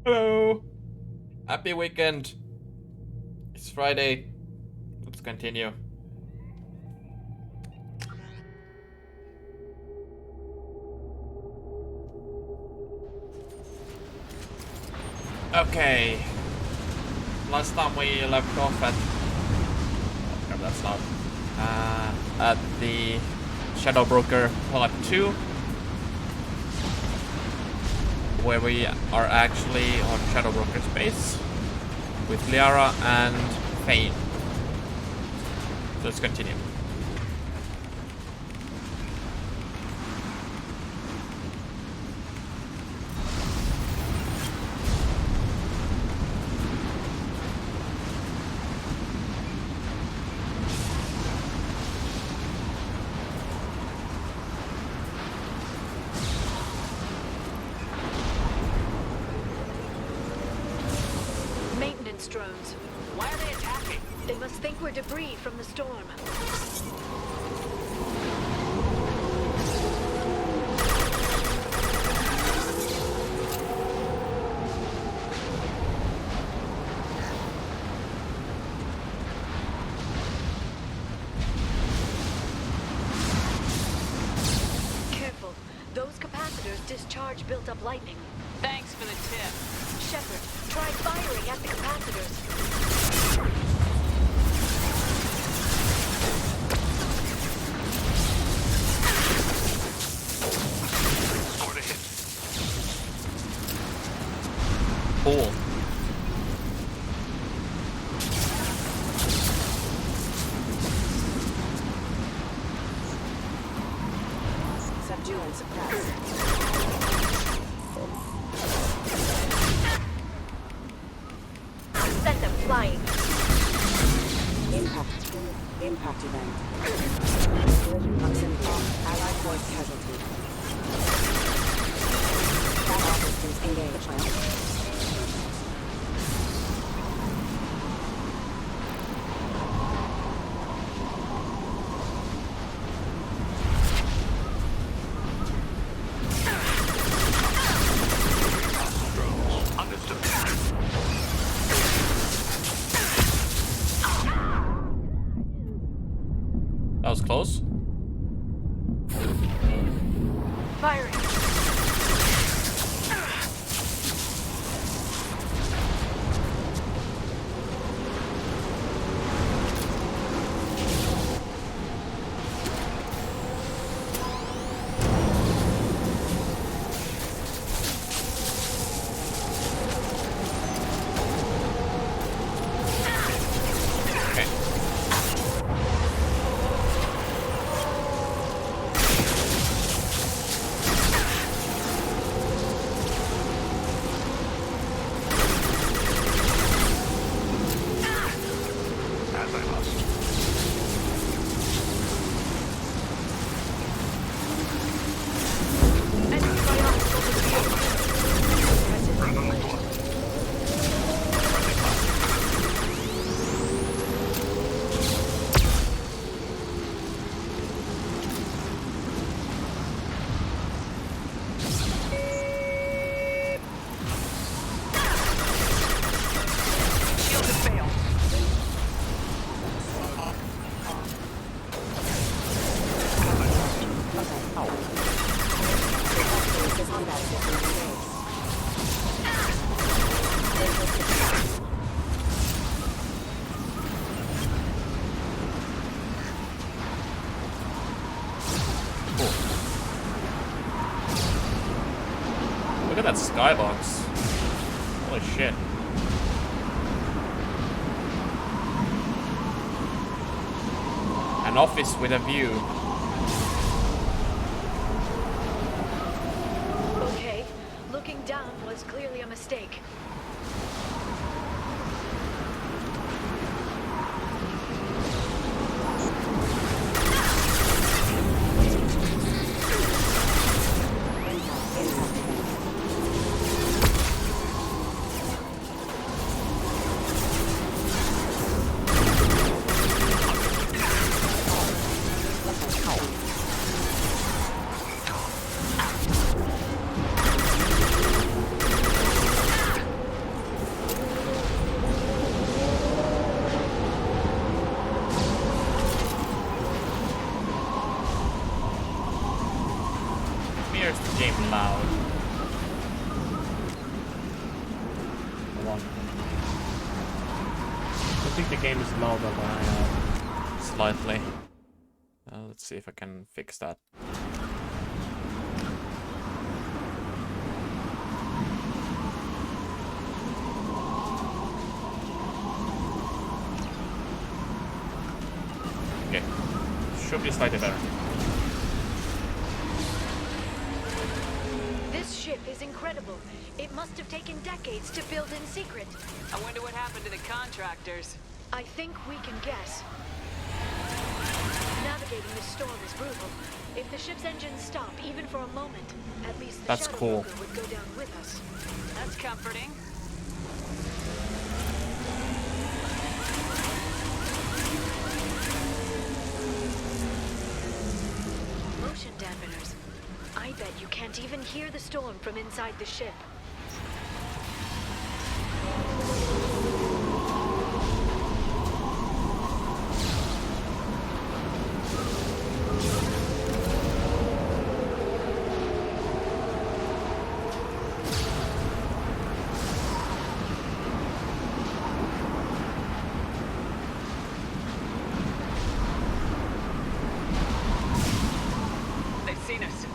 Hello. Happy weekend. It's Friday. Let's continue. Okay. Last time we left off at... Oh crap, that's not... at the Shadow Broker Plot 2. Where we are actually on Shadow Broker's base. With Liara and Thane. So let's continue. Drones. Why are they attacking? They must think we're debris from the storm. Careful. Those capacitors discharge built-up lightning. Thanks for the tip. Shepard, try firing at the capacitors. Sort of hit. Cool. Subdue and suppress. Send them flying. Impact event. Collision proximity. Allied force casualty. Battle systems engaged. That was close. Firing. Look at that skybox. Holy shit. An office with a view. Okay, looking down was clearly a mistake. one. I think the game is louder than I am. Slightly. Let's see if I can fix that. Okay. Should be slightly better. This ship is incredible. It must have taken decades to build in secret. I wonder what happened to the contractors. I think we can guess. Navigating this storm is brutal. If the ship's engines stop, even for a moment, at least the That's Shadow cool. Broker would go down with us. That's comforting. Motion dampeners. I bet you can't even hear the storm from inside the ship. They've seen us.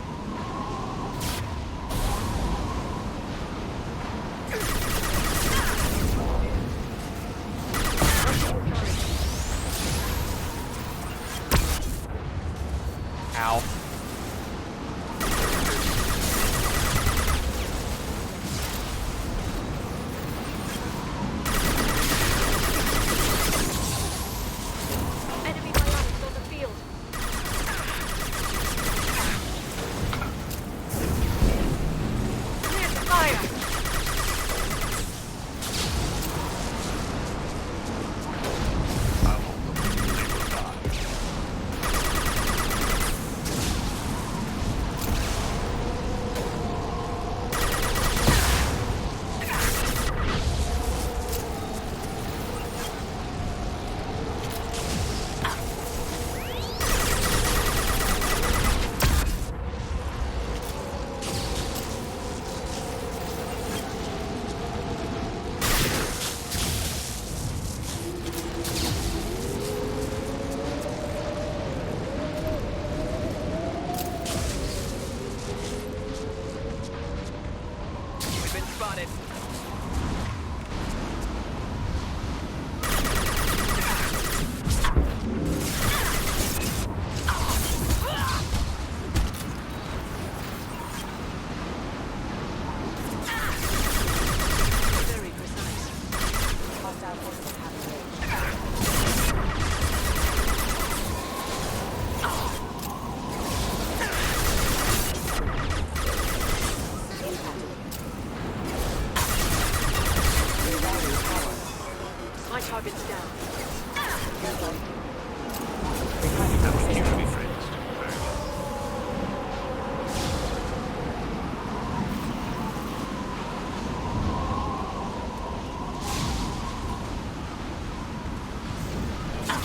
Ow. Enemy biotics on the field. Clear the fire! I won't believe they will die. We've been spotted. Very precise. Hostile forces have engaged. My target's down. That was beautifully phrased. Very well.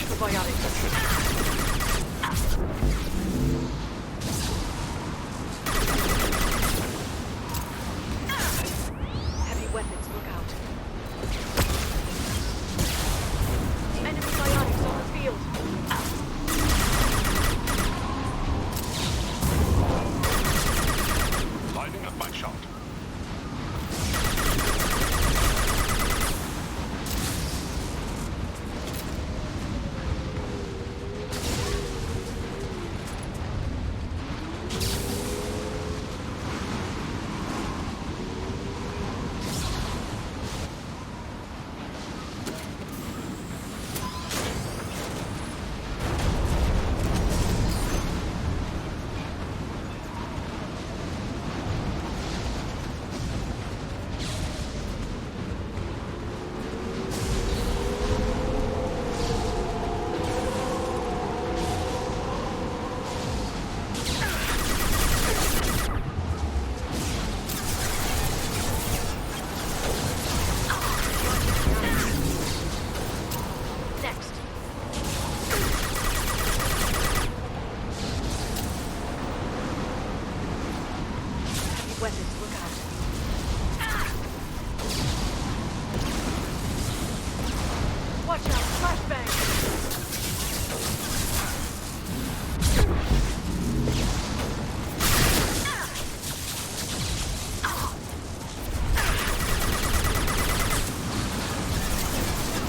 The biotics. Heavy weapons, look out. Enemy biotics on the field. Lining up my shot.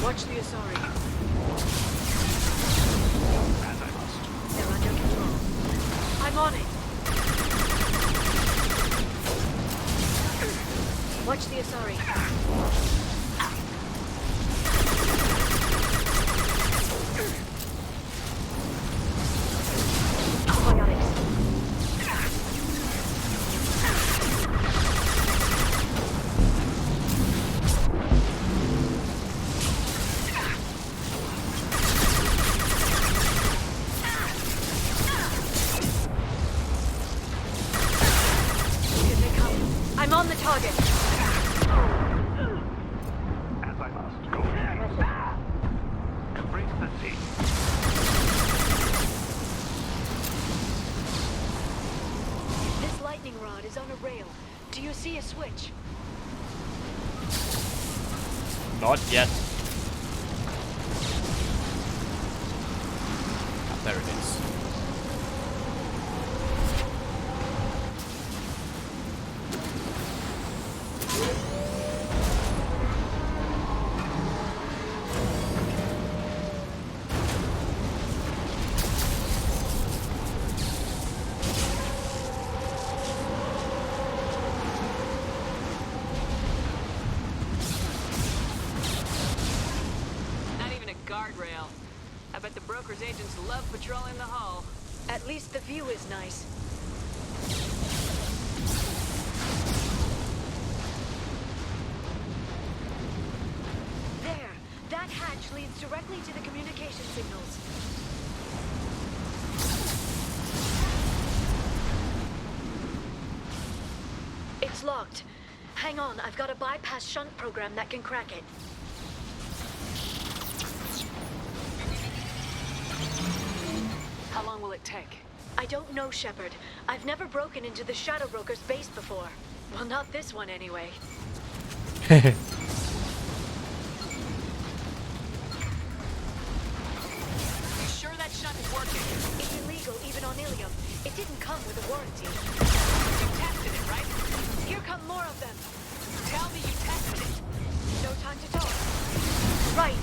Watch the Asari. As I must. They're under control. I'm on it. Watch the Asari. Probiotics. Here they come. I'm on the target. As I must. Go ahead. Embrace the sea. This lightning rod is on a rail. Do you see a switch? Not yet. Ah, there it is. Not even a guardrail. I bet the broker's agents love patrolling the hull. At least the view is nice. There! That hatch leads directly to the communication signals. It's locked. Hang on, I've got a bypass shunt program that can crack it. How long will it take? I don't know, Shepard. I've never broken into the Shadow Broker's base before. Well, not this one anyway. You sure that shunt is working? It's illegal even on Ilium. It didn't come with a warranty. You tested it, right? Here come more of them. Tell me you tested it. No time to talk. Right.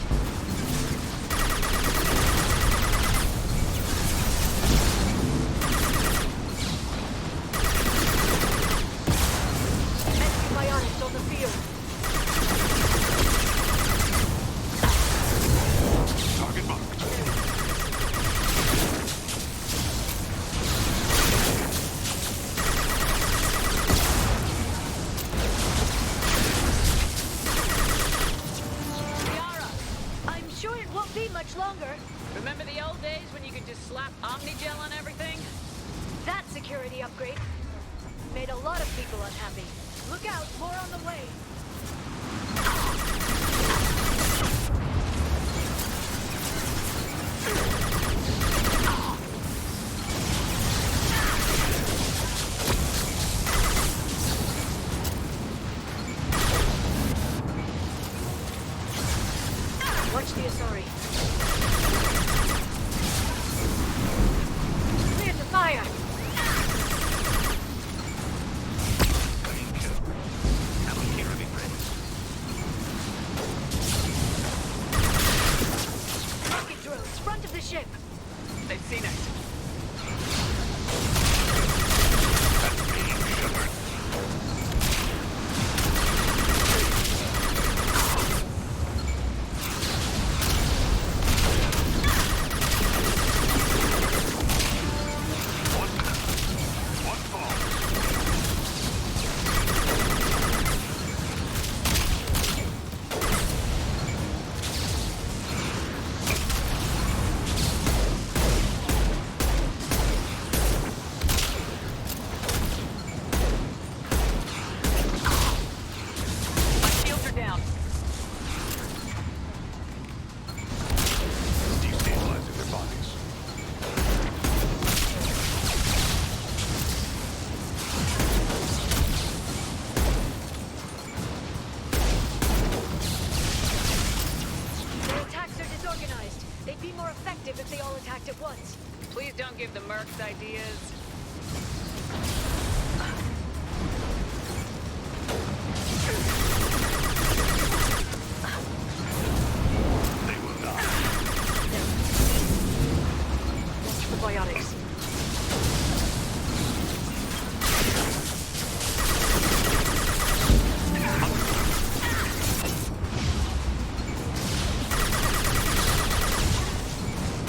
Antibiotics on the field. Target marked. Yara, I'm sure it won't be much longer. remember the old days when you could just slap Omnigel on everything? That security upgrade made a lot of people unhappy. Look out, more on the way. Watch the Asari. Clear the fire. Clean kill. Now I'm here to be friends. Rocket drones, front of the ship. They've seen us. That's me, Shepard. One fall. My shields are down. Destabilizing their bodies. Their attacks are disorganized. They'd be more effective if they all attacked at once. Please don't give the mercs ideas.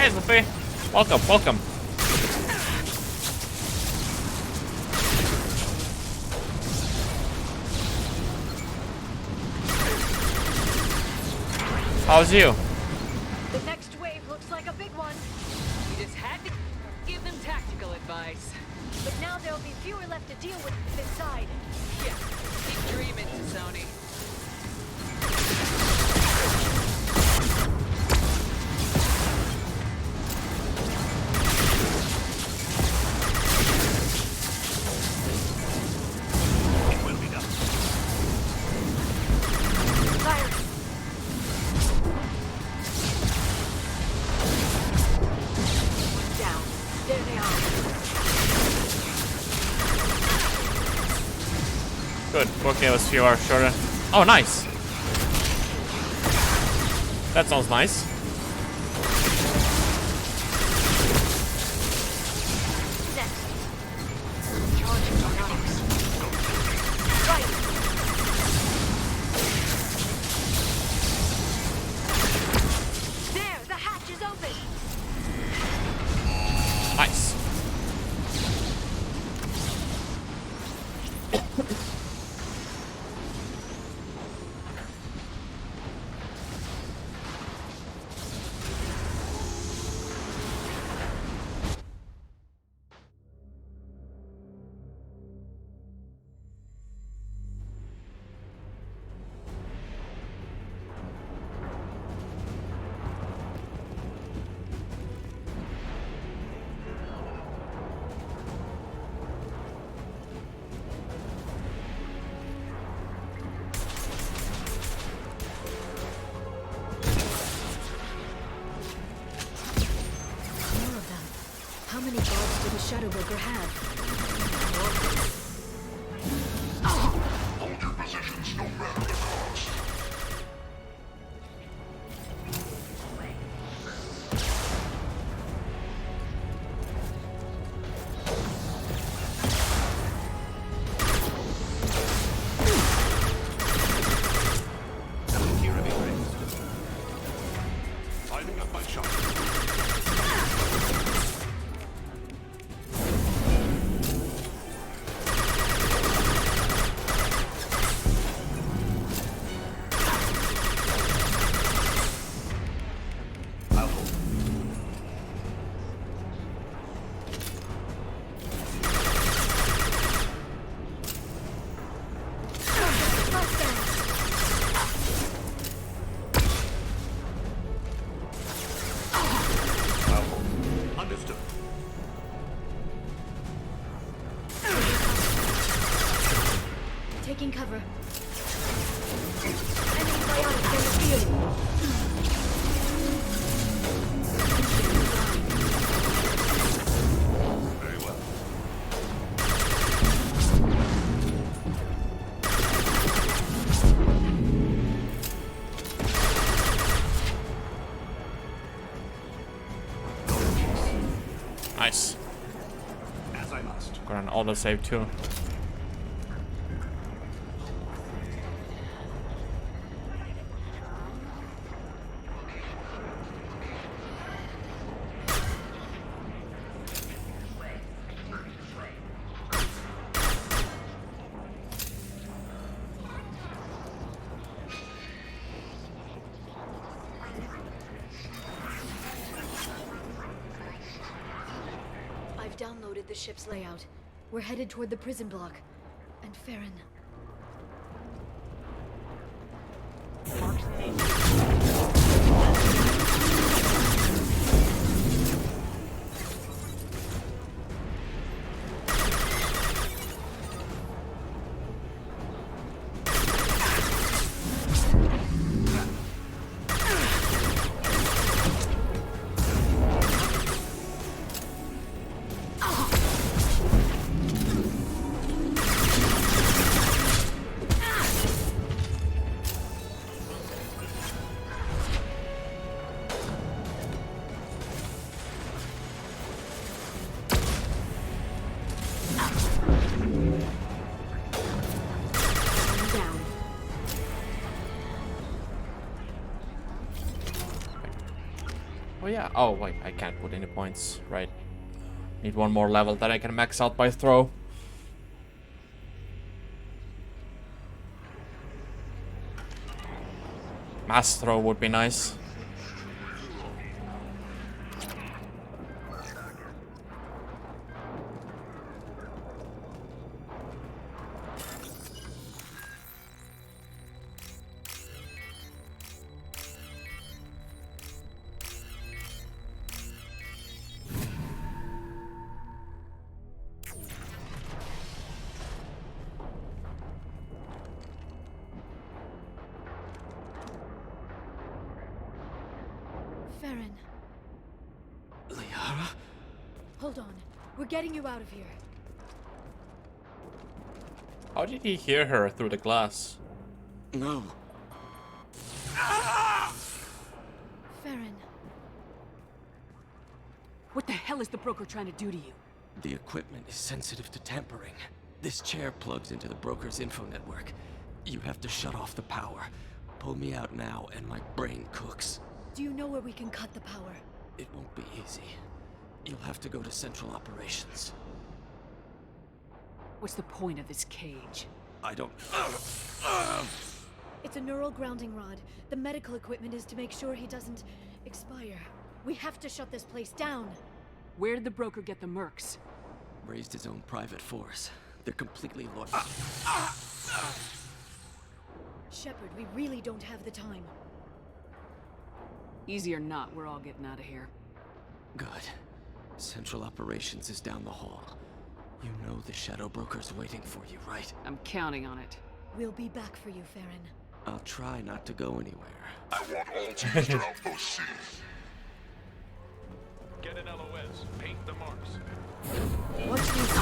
Hey, Sophie. Welcome, welcome. How's you? The next wave looks like a big one. You just had to give them tactical advice. But now there'll be fewer left to deal with inside. Yeah, keep dreaming, Sony. It will be done. Fire! Down. There they are. Good. Okay, was a few hours shorter. Oh, nice. That sounds nice. Next. Charging narcotics. Right. There, the hatch is open. Nice. More of them. How many guards did the Shadow Broker have? Hold your positions no matter the cost. Here are the rings. Lining up my shot. I'll hold. I'll hold. Understood. Taking cover. Enemy biotics in the field. Very well. Nice. As I must. Got an auto save too. I've downloaded the ship's layout. We're headed toward the prison block. And Farron. Oh yeah. Oh wait, I can't put any points. Right. Need one more level that I can max out by throw. Mass throw would be nice. Farron, Liara? hold on. We're getting you out of here. How did he hear her through the glass? No. Farron. What the hell is the broker trying to do to you? The equipment is sensitive to tampering. This chair plugs into the broker's info network. You have to shut off the power. Pull me out now and my brain cooks. Do you know where we can cut the power? It won't be easy. You'll have to go to Central Operations. What's the point of this cage? I don't... It's a neural grounding rod. The medical equipment is to make sure he doesn't expire. We have to shut this place down. Where did the broker get the mercs? Raised his own private force. They're completely loyal. Shepard, we really don't have the time. Easy or not, we're all getting out of here. Good. Central Operations is down the hall. You know the Shadow Broker's waiting for you, right? I'm counting on it. We'll be back for you, Farron. I'll try not to go anywhere. I want all teams to Outpost C. Get an LOS. Paint the marks. Watch these.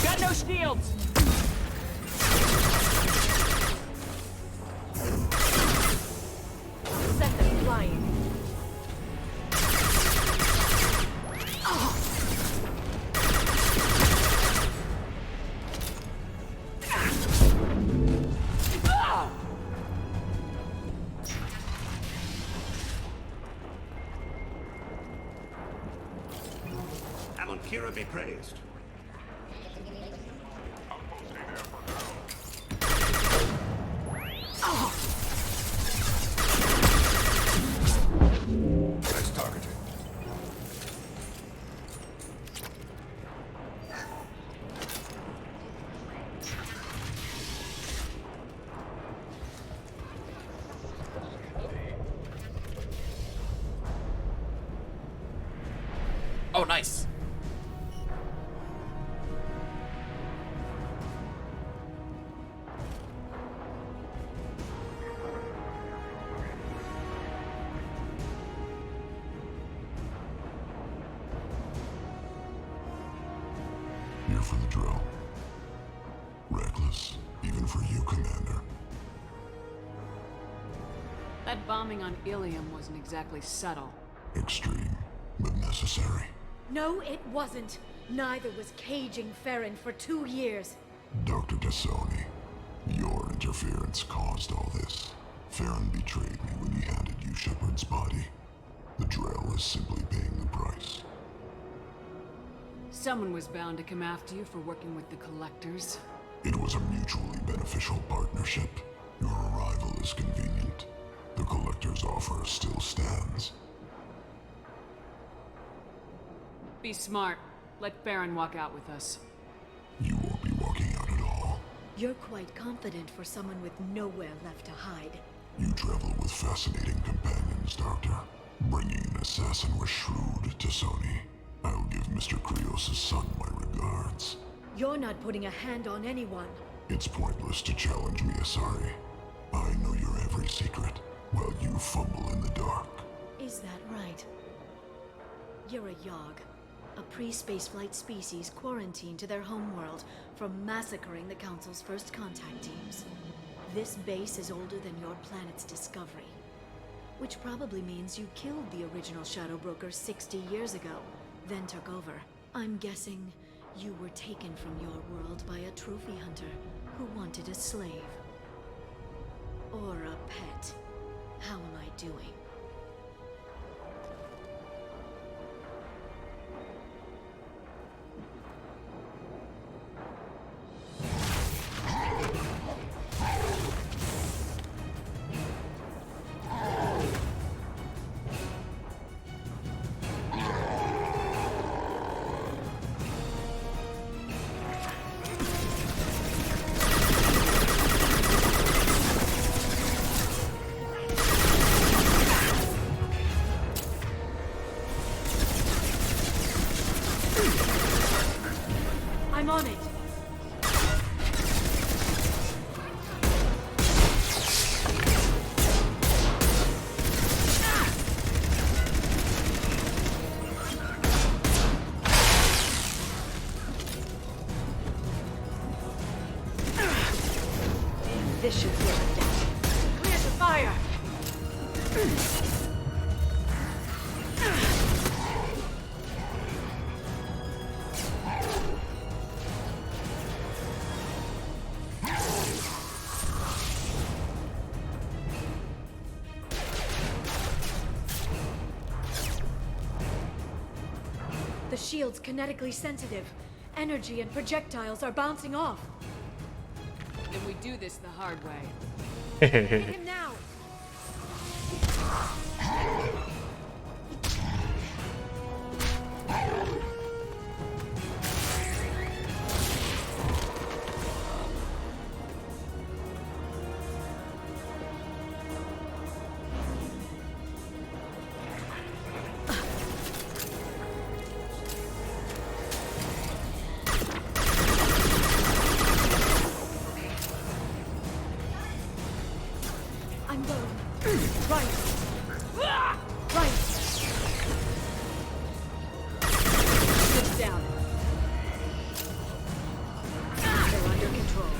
Got no shields! Set them flying. Kira be praised. Nice targeting. Oh, nice. Here for the drill. Reckless, even for you, Commander. That bombing on Ilium wasn't exactly subtle. Extreme, but necessary. No, it wasn't. Neither was caging Farron for 2 years. Dr. Tassoni, your interference caused all this. Farron betrayed me when he handed you Shepard's body. The drill is simply paying the price. Someone was bound to come after you for working with the Collectors. It was a mutually beneficial partnership. Your arrival is convenient. The Collector's offer still stands. Be smart. Let Farron walk out with us. You won't be walking out at all. You're quite confident for someone with nowhere left to hide. You travel with fascinating companions, Doctor. Bringing an assassin was shrewd, Tassoni. I'll give Mr. Krios' son my regards. You're not putting a hand on anyone. It's pointless to challenge me, Asari. I know your every secret, while you fumble in the dark. Is that right? You're a Yogg, a pre-spaceflight species quarantined to their homeworld from massacring the Council's first contact teams. This base is older than your planet's discovery, which probably means you killed the original Shadow Broker 60 years ago, then took over. I'm guessing you were taken from your world by a trophy hunter who wanted a slave. Or a pet. How am I doing? I'm on it. This should slow it down. Clear the fire. The shield's kinetically sensitive. Energy and projectiles are bouncing off. Then we do this the hard way. Hit him now. I'm going. Right. Right. Sit down. They're under control.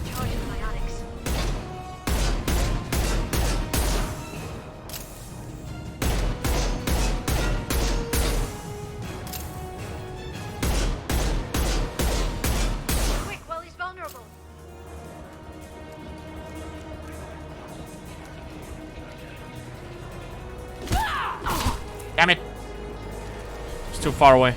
Charging biotics. Quick, while he's vulnerable. Damn it! It's too far away.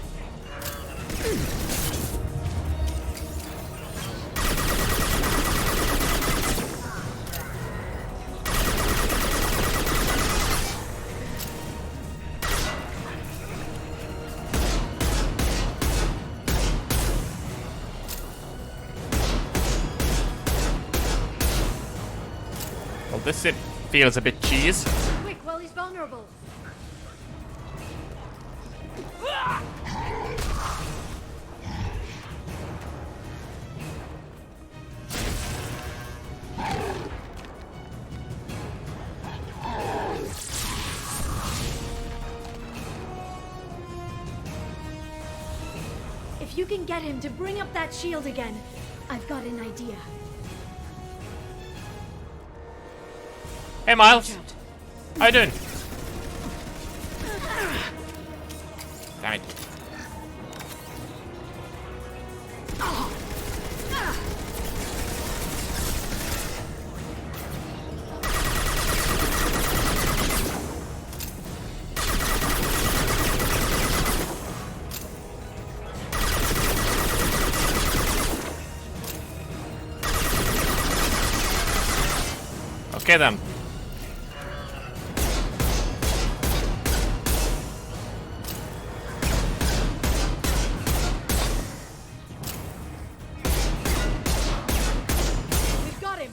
Well, this it feels a bit cheese. Quick, while he's vulnerable. If you can get him to bring up that shield again, I've got an idea. Hey Miles, how you doing? Damn it. Okay then. We've got him.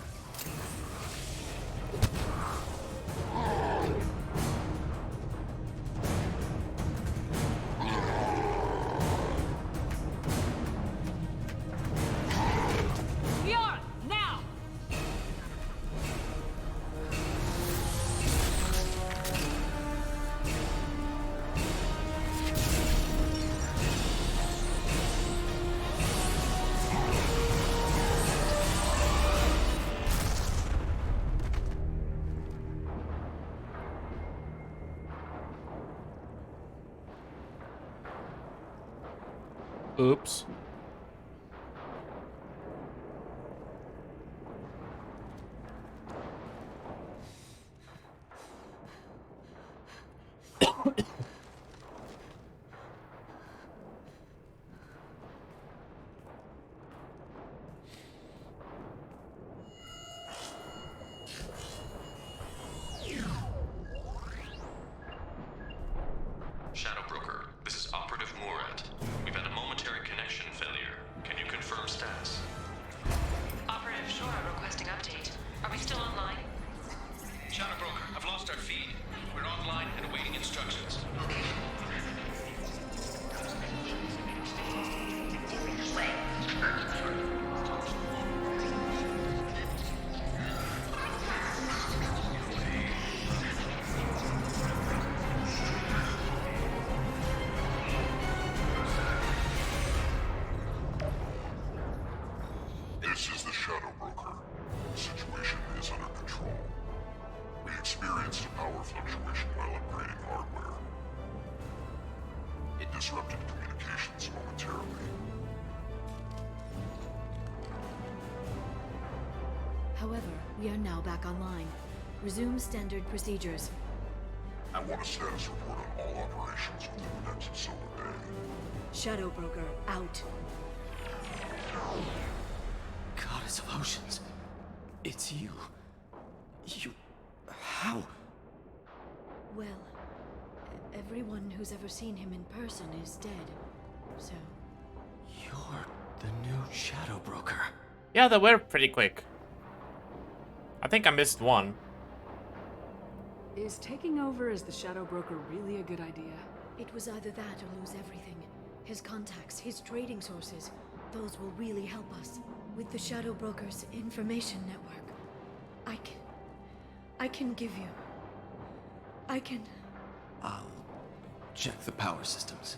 We are now. Oops. Shadow Broker, this is Operative Murat. We've had a momentary connection failure. Can you confirm status? Operative Shore requesting update. Are we still online? Shadow Broker, I've lost our feed. We're online and awaiting instructions. This is the Shadow Broker. The situation is under control. We experienced a power fluctuation while upgrading hardware. It disrupted communications momentarily. However, we are now back online. Resume standard procedures. I want a status report on all operations within the next solar day. Shadow Broker out. Goddess of Oceans. It's you. You... How? Well, everyone who's ever seen him in person is dead. So, You're the new Shadow Broker. Yeah, they were pretty quick. I think I missed one. Is taking over as the Shadow Broker really a good idea? it was either that or lose everything. His contacts, his trading sources, those will really help us. With the Shadow Broker's information network, I can give you... I'll check the power systems.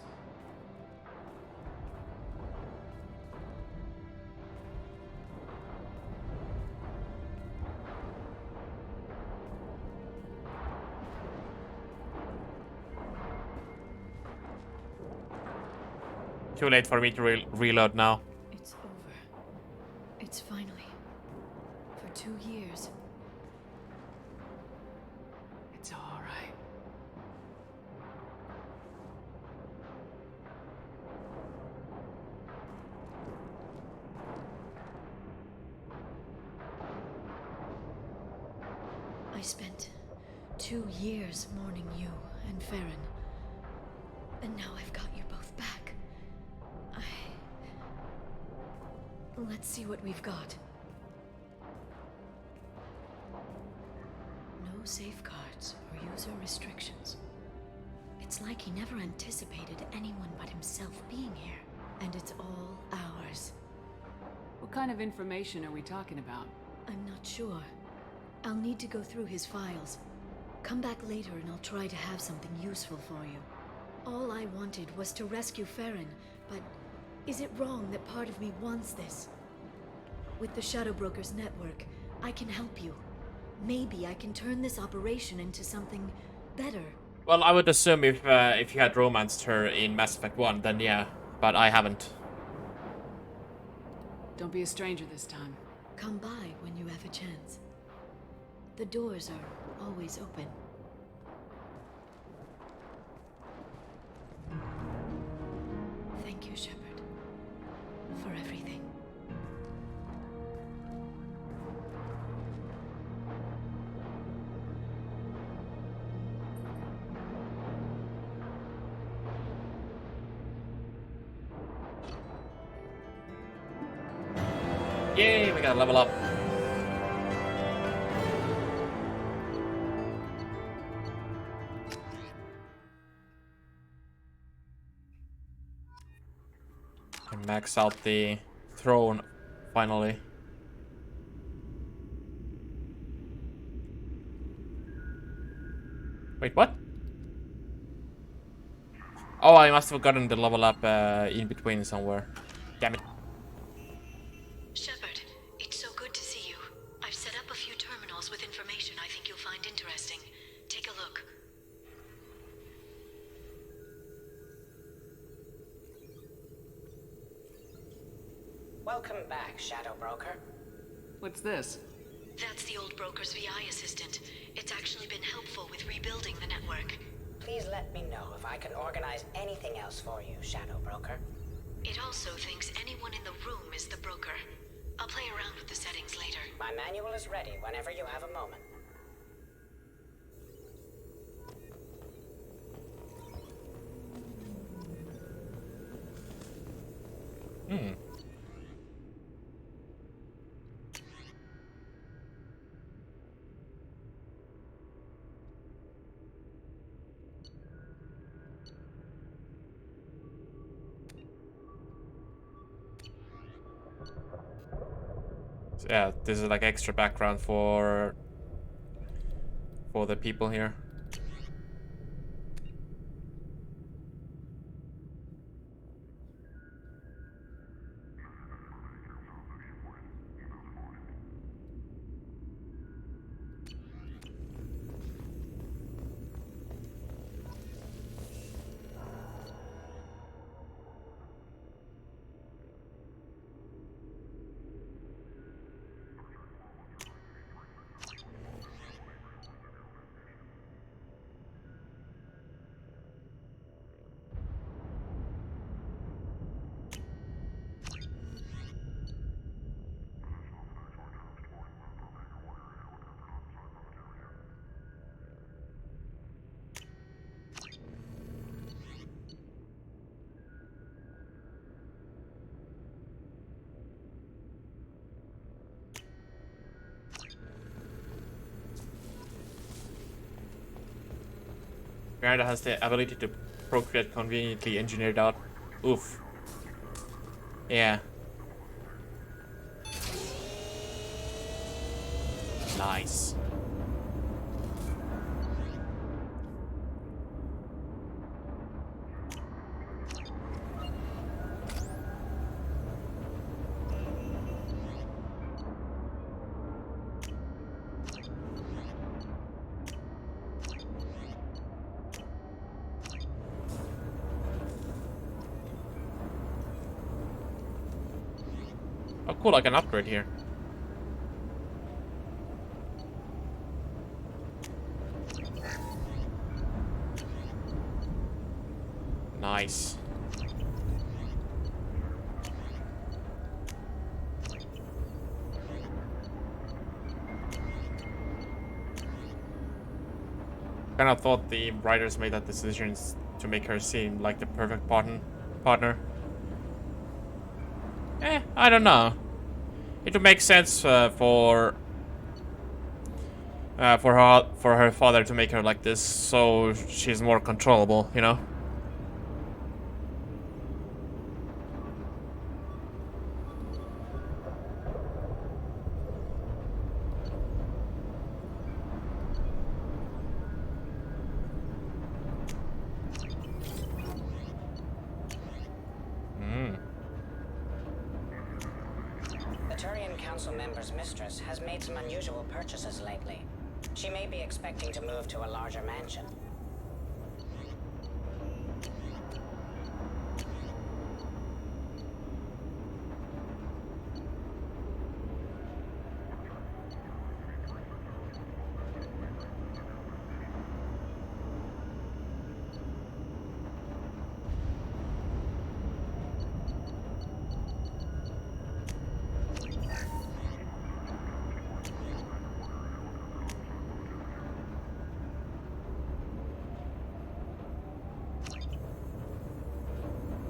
Too late for me to reload now. It's over. It's finally. For 2 years. It's all right. I spent 2 years mourning you and Farron. And now I've got you both back. Let's see what we've got. No safeguards or user restrictions. It's like he never anticipated anyone but himself being here. And it's all ours. What kind of information are we talking about? I'm not sure. I'll need to go through his files. Come back later and I'll try to have something useful for you. All I wanted was to rescue Farron, but is it wrong that part of me wants this? With the Shadow Broker's network, I can help you. Maybe I can turn this operation into something better. Well, I would assume if you had romanced her in Mass Effect 1, then yeah, but I haven't. Don't be a stranger this time. Come by when you have a chance. The doors are always open. Thank you, Shepard, for everything. Yay, we gotta level up. And max out the throne finally. Wait, what? Oh, I must have gotten the level up in between somewhere. Damn it. Shepard, it's so good to see you. I've set up a few terminals with information I think you'll find interesting. Take a look. Welcome back, Shadow Broker. What's this? That's the old broker's VI assistant. It's actually been helpful with rebuilding the network. Please let me know if I can organize anything else for you, Shadow Broker. It also thinks anyone in the room is the broker. I'll play around with the settings later. My manual is ready whenever you have a moment. So yeah, this is like extra background for the people here. Miranda has the ability to procreate conveniently engineered out. Oof. Yeah. Nice. Oh cool, I can upgrade here. Nice. Kind of thought the writers made that decision to make her seem like the perfect partner. I don't know. It would make sense for her father to make her like this, so she's more controllable, you know. Council member's mistress has made some unusual purchases lately. She may be expecting to move to a larger mansion.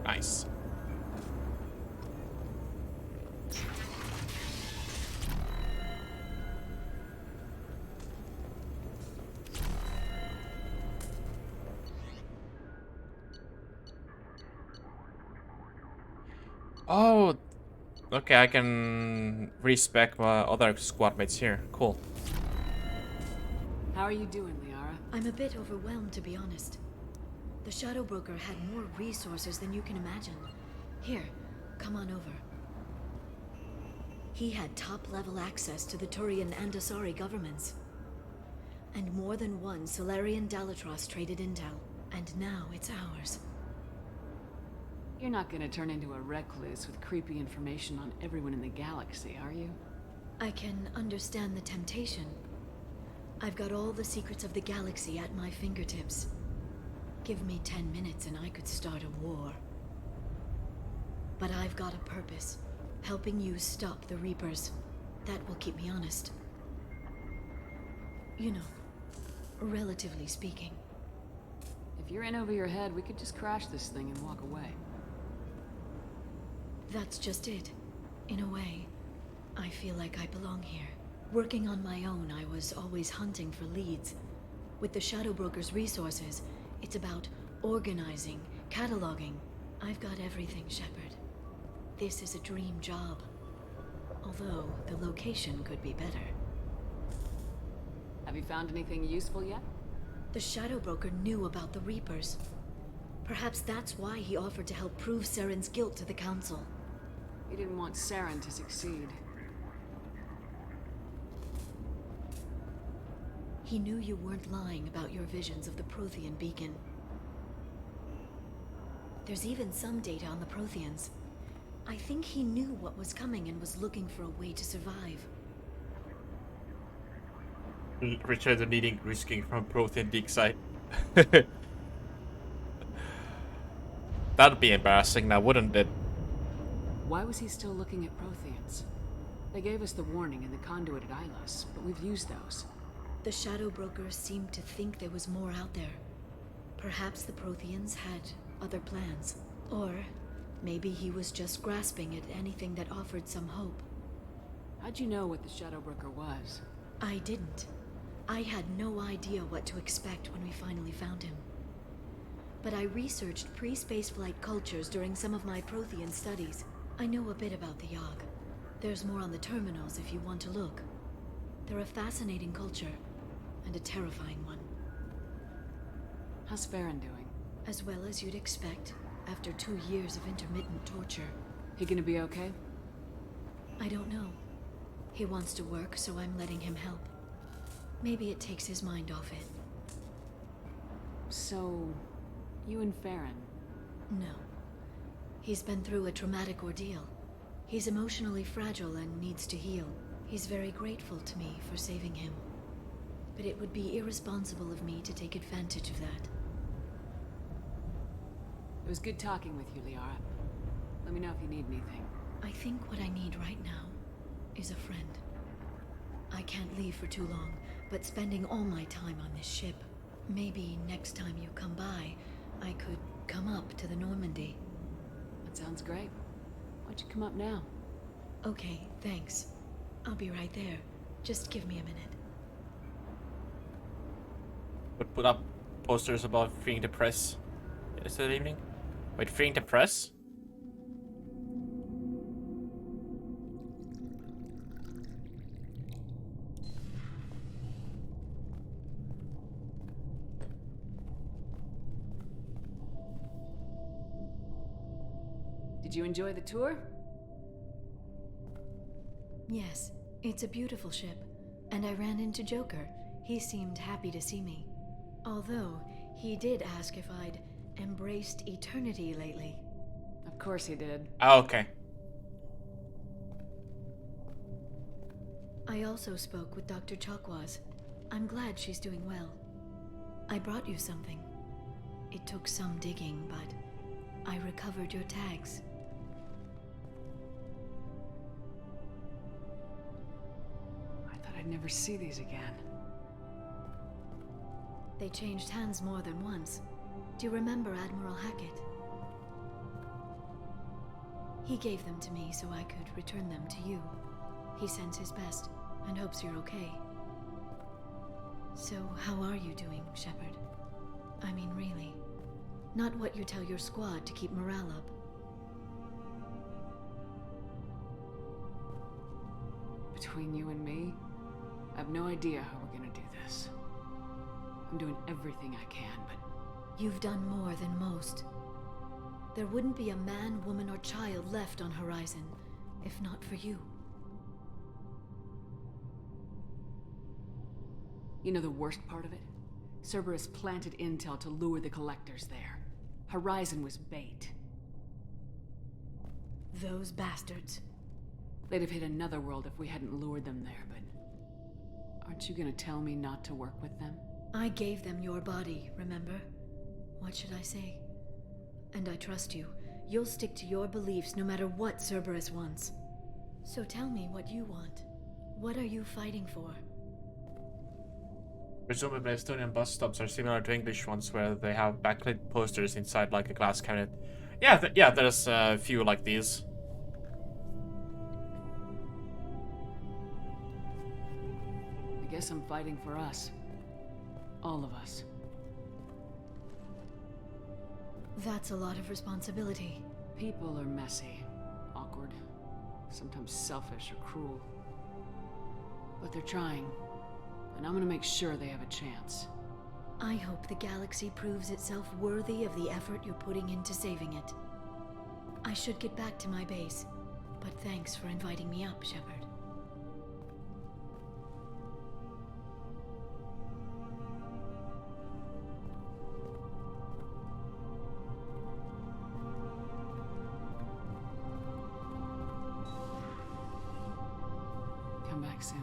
Nice. Oh, okay, I can respec my other squad mates here. Cool. How are you doing, Liara? I'm a bit overwhelmed, to be honest. The Shadow Broker had more resources than you can imagine. Here, come on over. He had top-level access to the Turian and Asari governments. And more than one Solarian Dalatros traded intel. And now it's ours. You're not gonna turn into a recluse with creepy information on everyone in the galaxy, are you? I can understand the temptation. I've got all the secrets of the galaxy at my fingertips. Give me 10 minutes and I could start a war. But I've got a purpose. Helping you stop the Reapers. That will keep me honest. You know, relatively speaking. If you're in over your head, we could just crash this thing and walk away. That's just it. In a way, I feel like I belong here. Working on my own, I was always hunting for leads. With the Shadow Broker's resources, it's about organizing, cataloging. I've got everything, Shepard. This is a dream job. Although, the location could be better. Have you found anything useful yet? The Shadow Broker knew about the Reapers. Perhaps that's why he offered to help prove Saren's guilt to the Council. He didn't want Saren to succeed. He knew you weren't lying about your visions of the Prothean beacon. There's even some data on the Protheans. I think he knew what was coming and was looking for a way to survive. Richard the needing risking from Prothean dig site. That'd be embarrassing now, wouldn't it? Why was he still looking at Protheans? They gave us the warning in the conduit at Ilos, but we've used those. The Shadow Broker seemed to think there was more out there. Perhaps the Protheans had other plans. Or maybe he was just grasping at anything that offered some hope. How'd you know what the Shadow Broker was? I didn't. I had no idea what to expect when we finally found him. But I researched pre-spaceflight cultures during some of my Prothean studies. I know a bit about the Yogg. There's more on the terminals if you want to look. They're a fascinating culture, and a terrifying one. How's Farron doing? As well as you'd expect, after 2 years of intermittent torture. He gonna be okay? I don't know. He wants to work, so I'm letting him help. Maybe it takes his mind off it. So, you and Farron? No. He's been through a traumatic ordeal. He's emotionally fragile and needs to heal. He's very grateful to me for saving him. But it would be irresponsible of me to take advantage of that. It was good talking with you, Liara. Let me know if you need anything. I think what I need right now is a friend. I can't leave for too long, but spending all my time on this ship. Maybe next time you come by, I could come up to the Normandy. That sounds great. Why don't you come up now? Okay, thanks. I'll be right there. Just give me a minute. Would put up posters about freeing the press yesterday evening. Wait, freeing the press? Did you enjoy the tour? Yes, it's a beautiful ship. And I ran into Joker. He seemed happy to see me. Although, he did ask if I'd embraced eternity lately. Of course he did. Oh, okay. I also spoke with Dr. Chakwas. I'm glad she's doing well. I brought you something. It took some digging, but I recovered your tags. I thought I'd never see these again. They changed hands more than once. Do you remember Admiral Hackett? He gave them to me so I could return them to you. He sends his best and hopes you're okay. So, how are you doing, Shepard? I mean, really. Not what you tell your squad to keep morale up. Between you and me, I have no idea how we're gonna do this. I'm doing everything I can, but... You've done more than most. There wouldn't be a man, woman, or child left on Horizon, if not for you. You know the worst part of it? Cerberus planted intel to lure the Collectors there. Horizon was bait. Those bastards. They'd have hit another world if we hadn't lured them there, but... Aren't you gonna tell me not to work with them? I gave them your body, remember? What should I say? And I trust you. You'll stick to your beliefs no matter what Cerberus wants. So tell me what you want. What are you fighting for? Presumably Estonian bus stops are similar to English ones where they have backlit posters inside like a glass cabinet. Yeah, there's a few like these. I guess I'm fighting for us. All of us. That's a lot of responsibility. People are messy, awkward, sometimes selfish or cruel. But they're trying, and I'm gonna make sure they have a chance. I hope the galaxy proves itself worthy of the effort you're putting into saving it. I should get back to my base, but thanks for inviting me up, Shepard. Come back soon.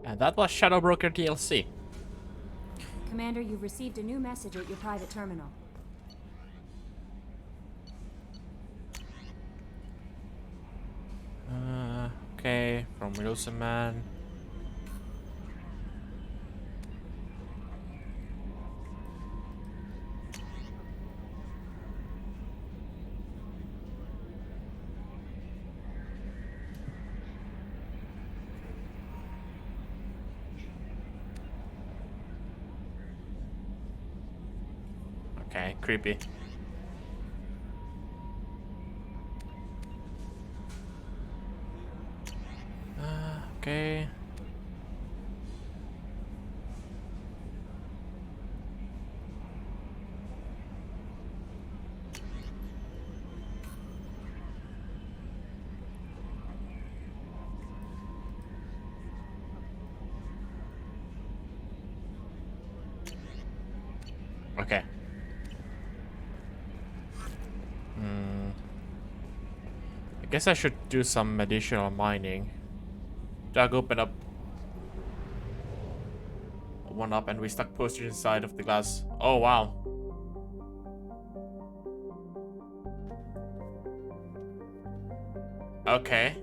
And that was Shadow Broker DLC. Commander, you've received a new message at your private terminal. Okay, from Wilson Man. Okay, creepy. Okay. Okay. I guess I should do some additional mining. Doug opened up one up and we stuck posters inside of the glass. Oh wow. Okay.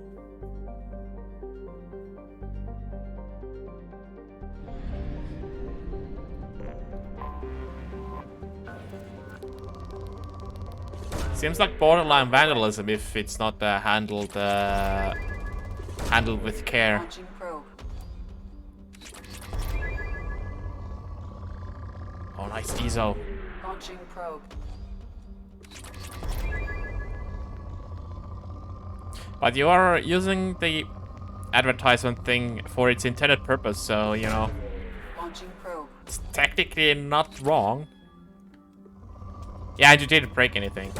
Seems like borderline vandalism if it's not handled with care. Launching probe. Oh, nice ESO. Launching probe. But you are using the advertisement thing for its intended purpose, so you know. Launching probe. It's technically not wrong. Yeah, and you didn't break anything.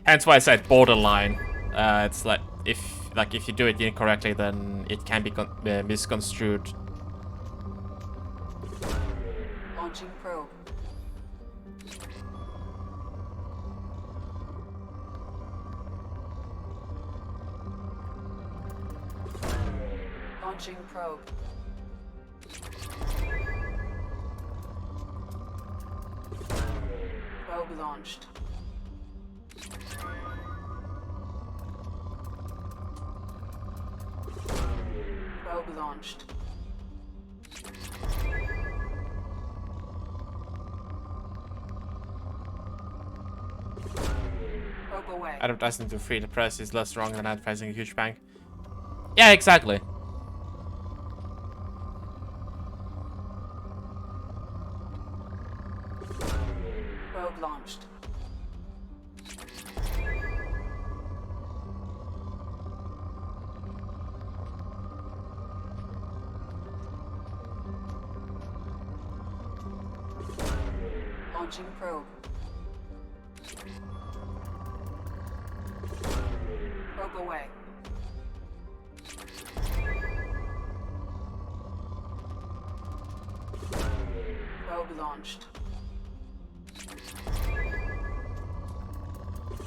Hence why I said borderline. It's like if you do it incorrectly, then it can be misconstrued. Launching probe. Launching probe. Probe launched. Probe launched. Probe away. Advertising to free the press is less wrong than advertising a huge bank. Yeah, exactly. Probe launched. Launching probe. Probe away. Probe launched.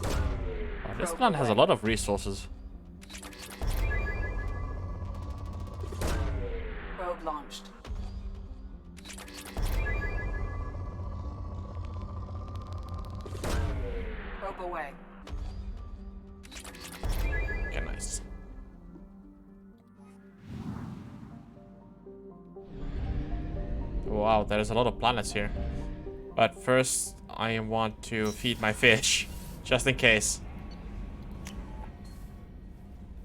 Oh, this planet has a lot of resources. Probe launched. Probe away. Okay, nice. Wow, there's a lot of planets here. But first, I want to feed my fish, just in case.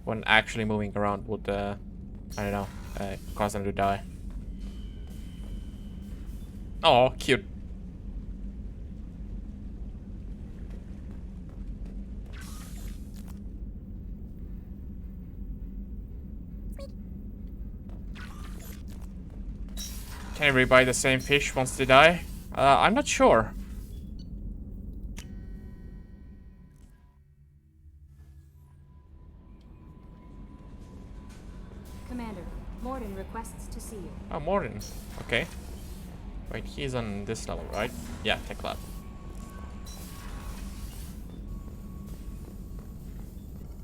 When actually moving around would, I don't know, cause them to die. Oh, cute. Can everybody buy the same fish once they die? I'm not sure. Commander, Morden requests to see you. Oh, Morden. Okay. Wait, he's on this level, right? Yeah, Tech Lab.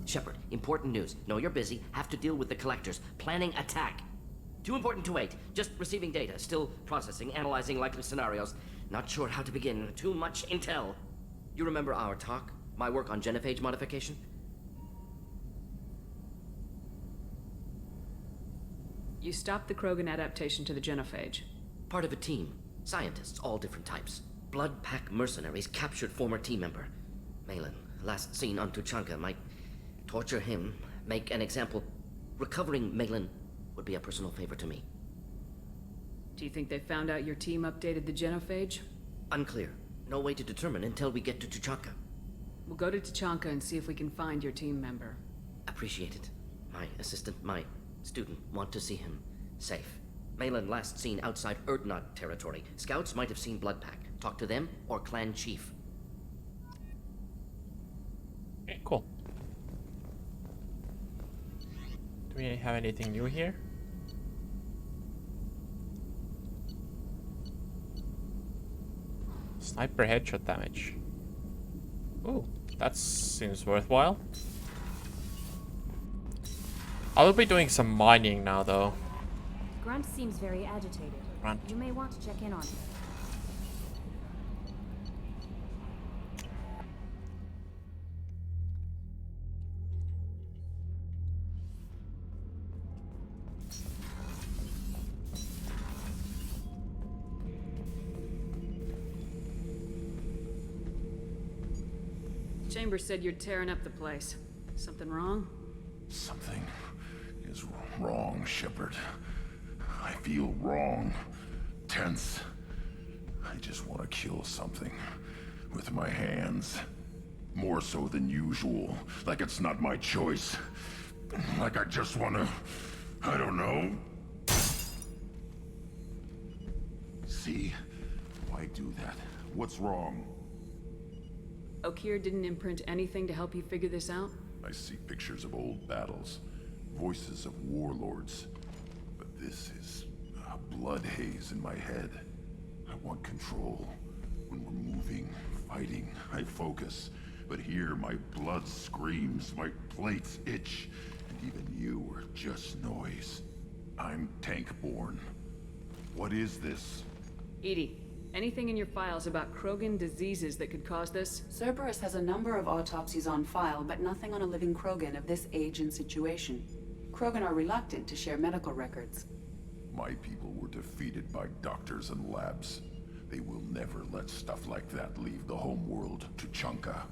Shepard, important news. Know you're busy. Have to deal with the collectors. Planning attack. Too important to wait. Just receiving data. Still processing, analyzing likely scenarios. Not sure how to begin. Too much intel. You remember our talk? My work on genophage modification? You stopped the Krogan adaptation to the genophage. Part of a team. Scientists, all different types. Blood Pack mercenaries captured former team member. Malin, last seen on Tuchanka, might torture him, make an example. Recovering Malin would be a personal favor to me. Do you think they found out your team updated the genophage? Unclear. No way to determine until we get to Tuchanka. We'll go to Tuchanka and see if we can find your team member. Appreciate it. My assistant, my student, want to see him safe. Malin last seen outside Erdnot territory. Scouts might have seen Blood Pack. Talk to them or clan chief. Okay, cool. Do we have anything new here? Sniper headshot damage. Ooh, that seems worthwhile. I will be doing some mining now, though. Grunt seems very agitated. Grunt. You may want to check in on him. Chambers said you're tearing up the place. Something wrong? Something is wrong, Shepard. I feel wrong. Tense. I just want to kill something. With my hands. More so than usual. Like it's not my choice. Like I just want to... I don't know. See? Why do that? What's wrong? Okir didn't imprint anything to help you figure this out? I see pictures of old battles, voices of warlords, but this is a blood haze in my head. I want control. When we're moving, fighting, I focus. But here my blood screams, my plates itch, and even you are just noise. I'm tank-born. What is this? Edie, anything in your files about Krogan diseases that could cause this? Cerberus has a number of autopsies on file, but nothing on a living Krogan of this age and situation. Krogan are reluctant to share medical records. My people were defeated by doctors and labs. They will never let stuff like that leave the homeworld to Tuchanka.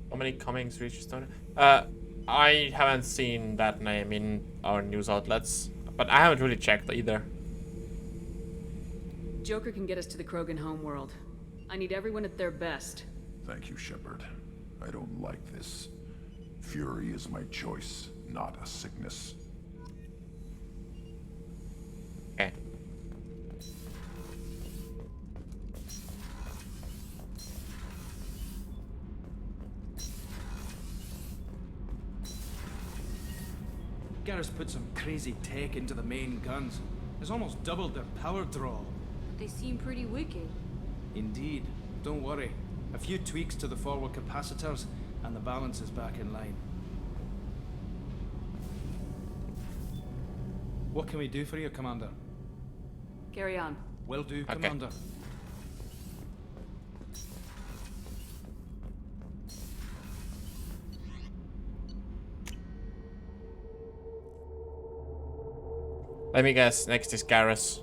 How many Cummings reached started? I haven't seen that name in our news outlets, but I haven't really checked either. Joker can get us to the Krogan homeworld. I need everyone at their best. Thank you, Shepard. I don't like this. Fury is my choice, not a sickness. Okay. Garrus put some crazy tech into the main guns. It's almost doubled their power draw. They seem pretty wicked. Indeed. Don't worry. A few tweaks to the forward capacitors, and the balance is back in line. What can we do for you, Commander? Carry on. Will do, Okay. Commander. Let me guess, next is Garrus.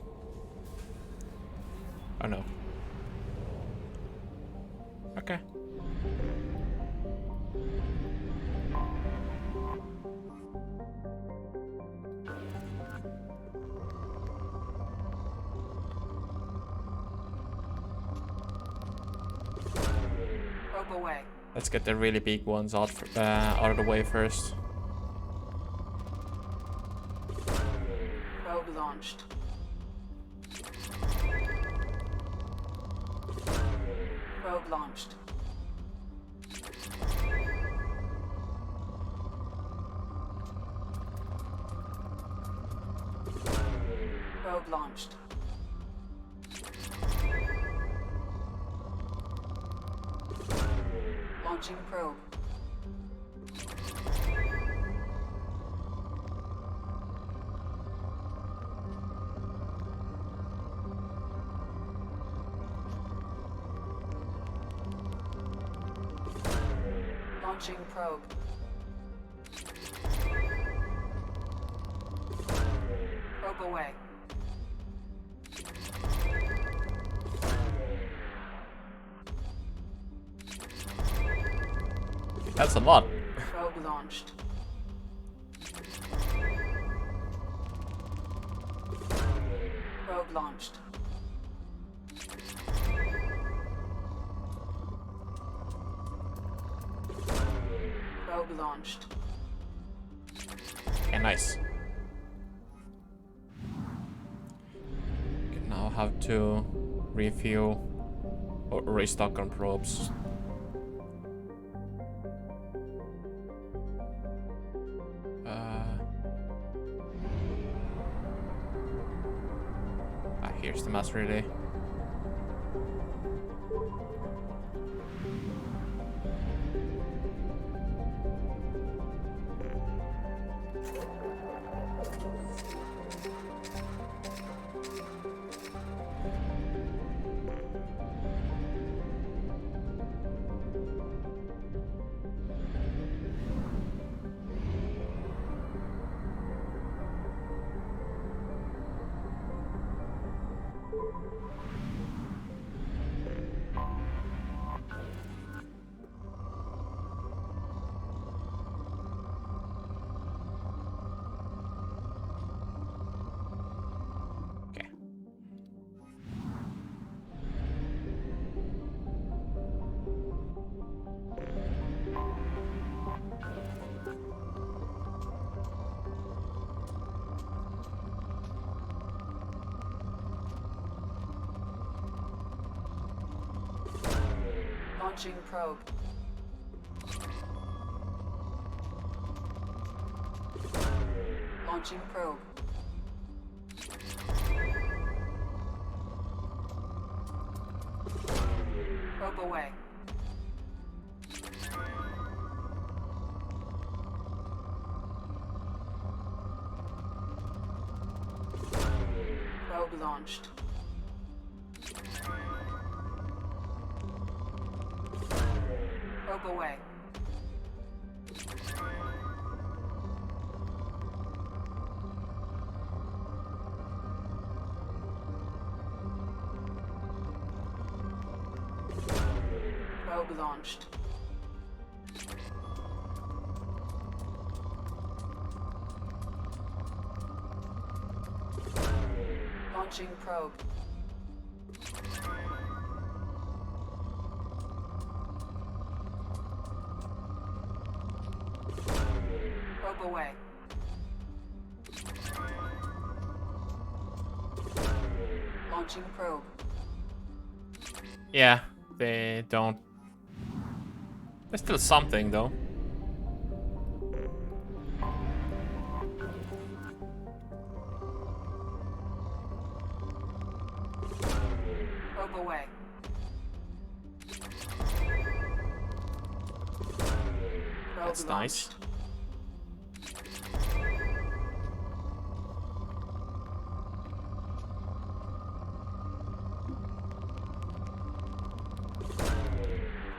Oh no. Okay. Probe away. Let's get the really big ones out of the way first. Probe launched. Probe launched. Probe launched. Launching probe. Launching probe. Probe away. That's a lot. Probe launched. Probe launched. Probe launched. Okay, nice. Okay, now have to refuel or restock on probes. Here's the mass relay. Launching probe. Launching probe. Probe away. Probe launched. Probe away. Probe launched. Launching probe. Probe away. Launching probe. Yeah, they don't. There's still something though. That's nice.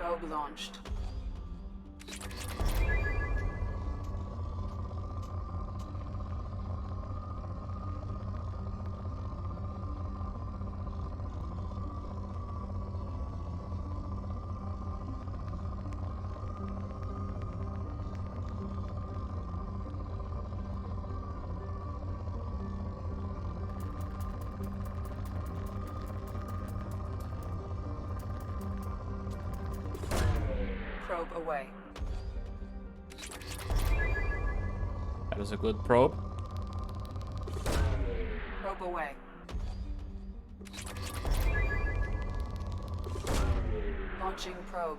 Probe launched. Probe away. That is a good probe. Probe away. Launching probe.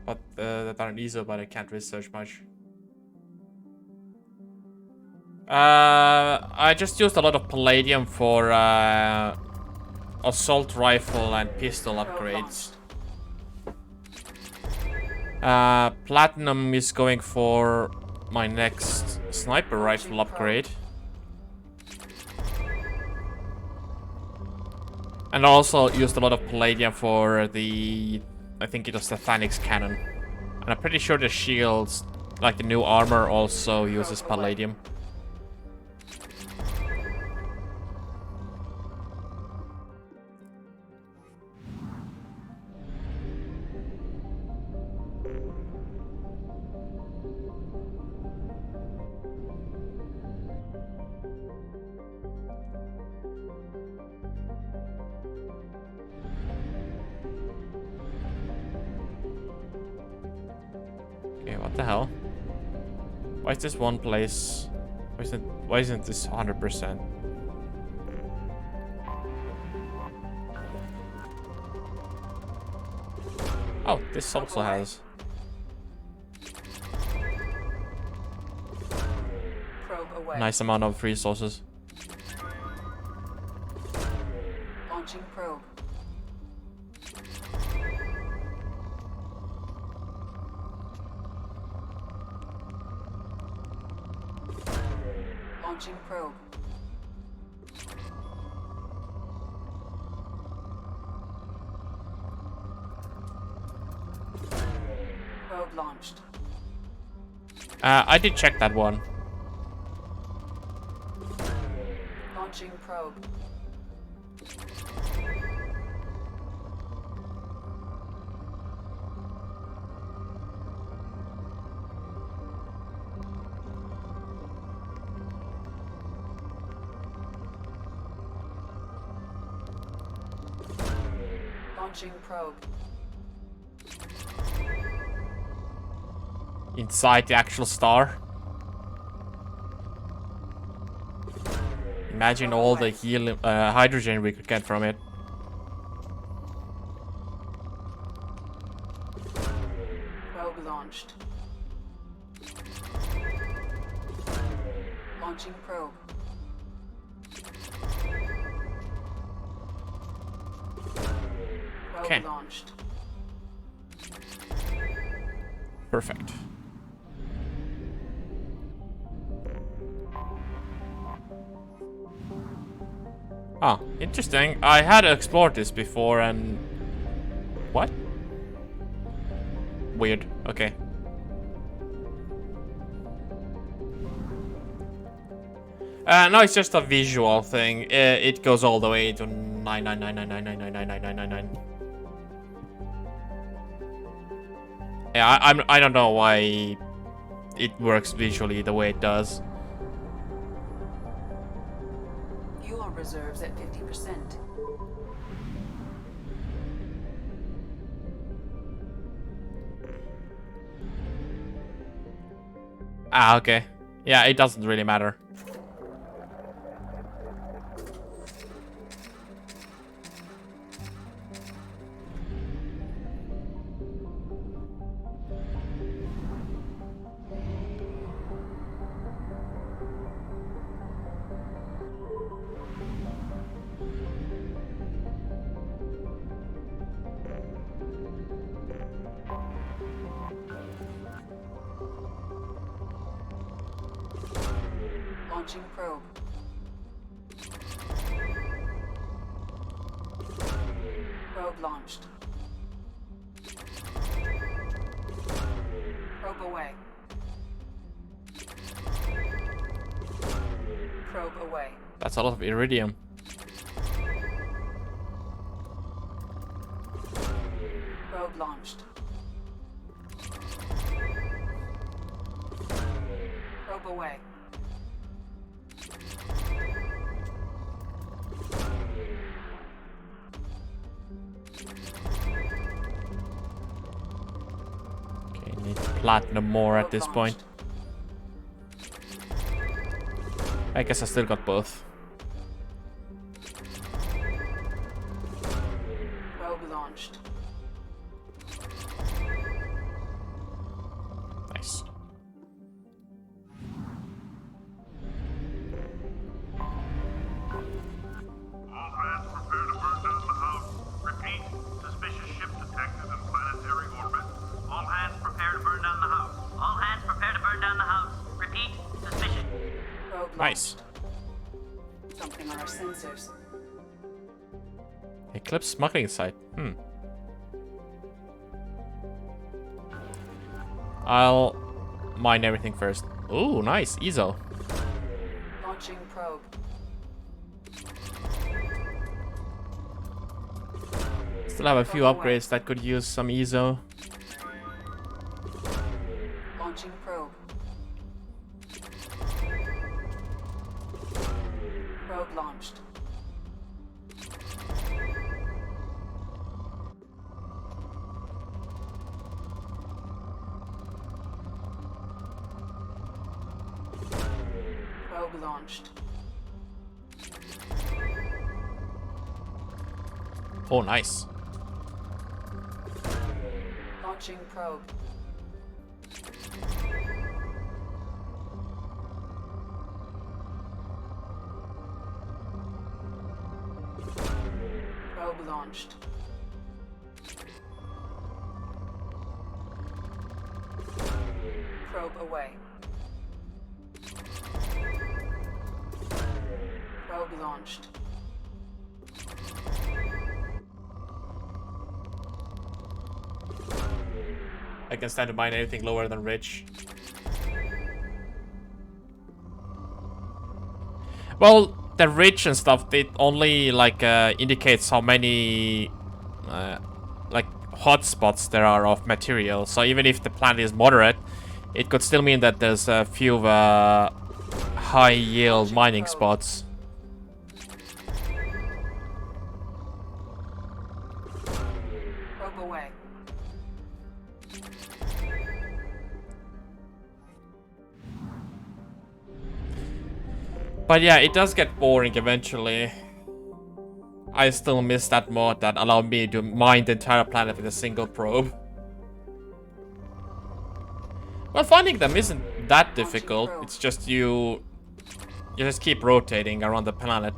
But that aren't easy, but I can't research much. I just used a lot of palladium for assault rifle and pistol upgrades. Platinum is going for my next sniper rifle upgrade. And I also used a lot of palladium for the, I think it was the Thane cannon. And I'm pretty sure the shields, like the new armor, also uses palladium. Okay, what the hell? Why is this one place? Why isn't this 100%? Oh, this also has. Nice amount of resources. Launching probe. Launching probe. Probe launched. I did check that one. Launching probe. Launching probe. Inside the actual star. Imagine all the helium, hydrogen we could get from it. Probe launched. Launching probe. Probe Okay. launched. Perfect. Ah, interesting. I had explored this before and... What? Weird. Okay. No, it's just a visual thing. It goes all the way to 9999999999999. Yeah, I don't know why it works visually the way it does. Fuel reserves at 50%. Ah, okay. Yeah, it doesn't really matter. Launching probe. Probe launched. Probe away. Probe away. That's a lot of iridium. Probe launched. Probe away. Okay, need platinum more at this point. I guess I still got both. Probe launched. Nice. All hands prepare to burn down the house. Repeat, suspicious ship detected in planetary orbit. All hands prepare to burn down the house. All hands prepare to burn down the house. Repeat, suspicious. Probe Nice. Something on our sensors. Eclipse smuggling site. I'll mine everything first. Ooh, nice. ESO. Launching probe. Still have a few upgrades that could use some ESO. Launching probe. Probe launched. Probe launched. Oh, nice. Launching probe. Probe launched. Probe away. Probe launched. I can stand to mine anything lower than rich. Well, the rich and stuff, it only like indicates how many like hotspots there are of material. So even if the planet is moderate, it could still mean that there's a few high yield mining spots. Probe away. But yeah, it does get boring eventually. I still miss that mod that allowed me to mine the entire planet with a single probe. Well, finding them isn't that difficult. It's just you just keep rotating around the planet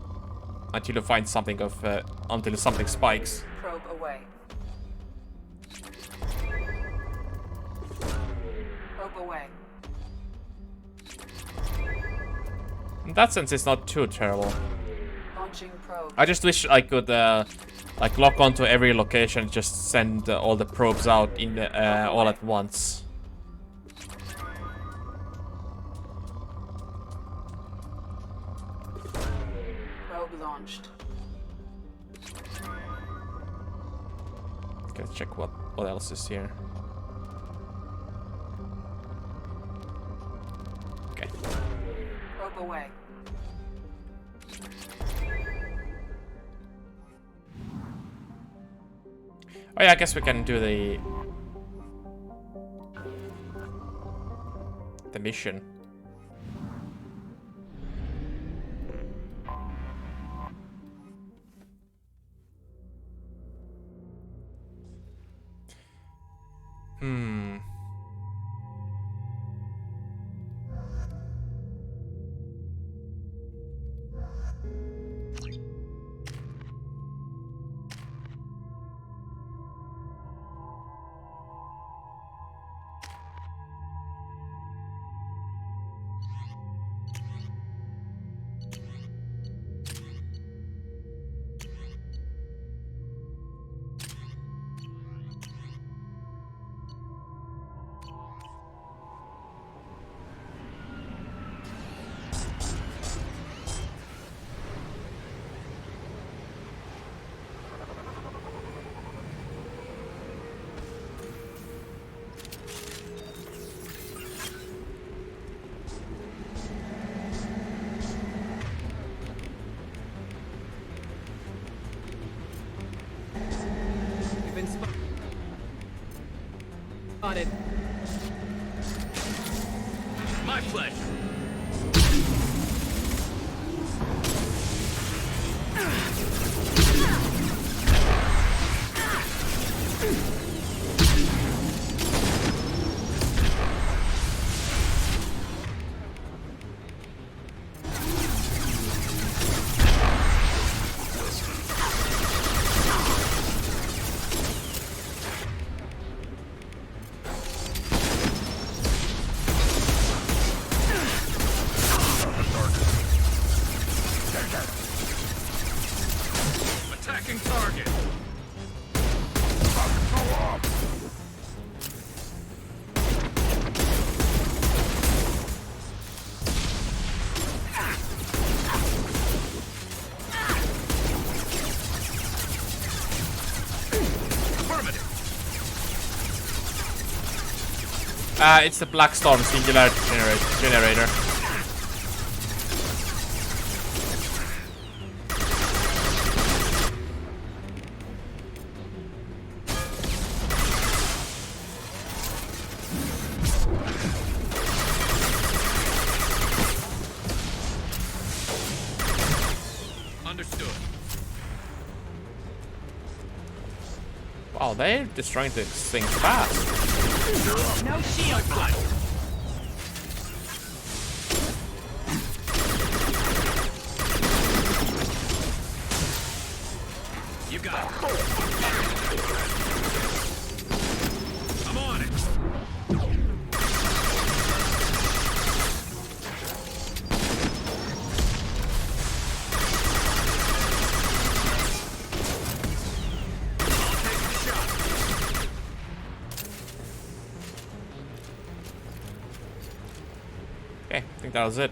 until you find something of until something spikes. Probe away. Probe away. In that sense, it's not too terrible. Launching probe. I just wish I could like lock onto every location and just send all the probes out in all at once. Probe launched. Okay, let's check what else is here. Okay. Probe away. Oh yeah, I guess we can do the mission. been spotted. My pleasure. Attacking target. It's the Black Storm singularity generator. Understood. Wow, they're destroying these things fast. No shield. You got it. I'm on it. Okay, I think that was it.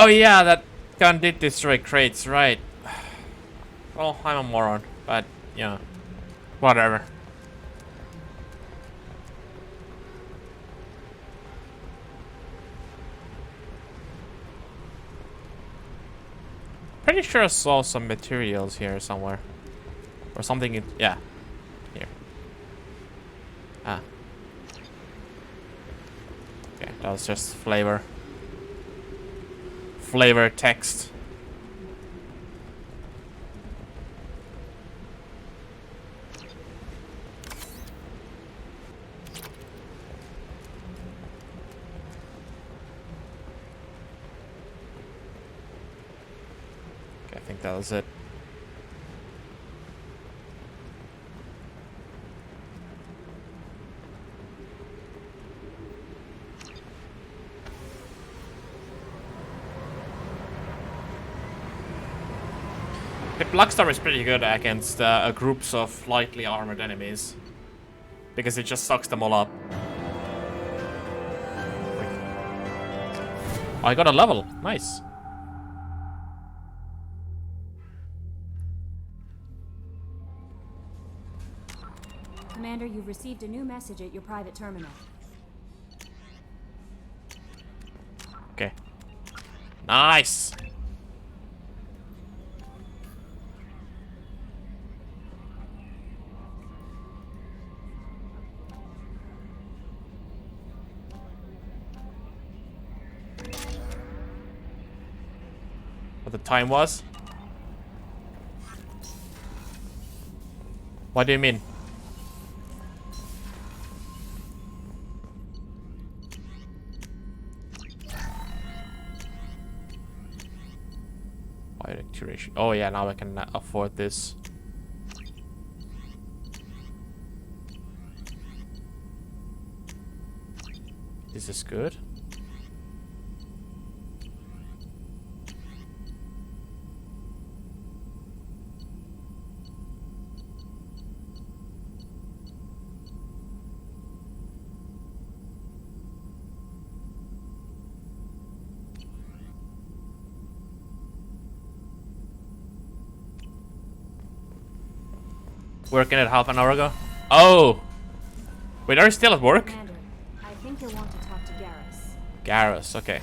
Oh yeah, that gun did destroy crates, right? Well, I'm a moron, but yeah, whatever. Pretty sure I saw some materials here somewhere. Or something in, yeah. Here. Ah. Okay, that was just flavor. Flavor text. Okay, I think that was it. The Blackstorm is pretty good against groups of lightly armored enemies. Because it just sucks them all up. I got a level. Nice. Commander, you've received a new message at your private terminal. Okay. Nice. What the time was? What do you mean? Wide duration. Oh yeah, now I can afford this. This is good. Working it half an hour ago. Oh! Wait, are you still at work? Commander, I think you'll want to talk to Garrus. Garrus, okay.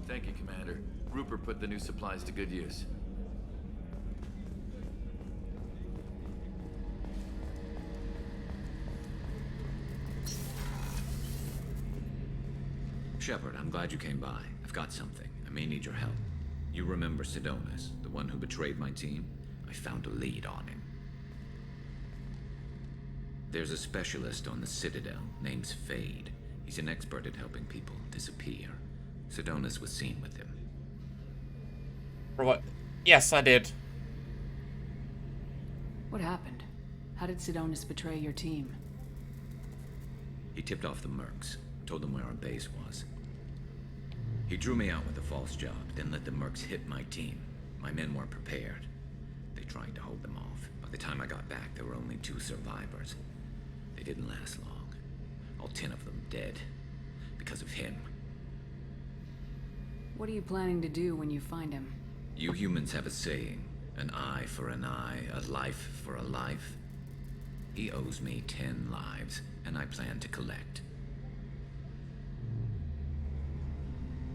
Thank you, Commander. Rupert put the new supplies to good use. Shepard, I'm glad you came by. I've got something. I may need your help. You remember Sidonus, the one who betrayed my team? I found a lead on him. There's a specialist on the Citadel, name's Fade. He's an expert at helping people disappear. Sidonus was seen with him. What? Yes, I did. What happened? How did Sidonus betray your team? He tipped off the mercs, told them where our base was. He drew me out with a false job, then let the mercs hit my team. My men weren't prepared. They tried to hold them off. By the time I got back, there were only 2 survivors. They didn't last long. All 10 of them dead. Because of him. What are you planning to do when you find him? You humans have a saying. An eye for an eye, a life for a life. He owes me 10 lives, and I plan to collect.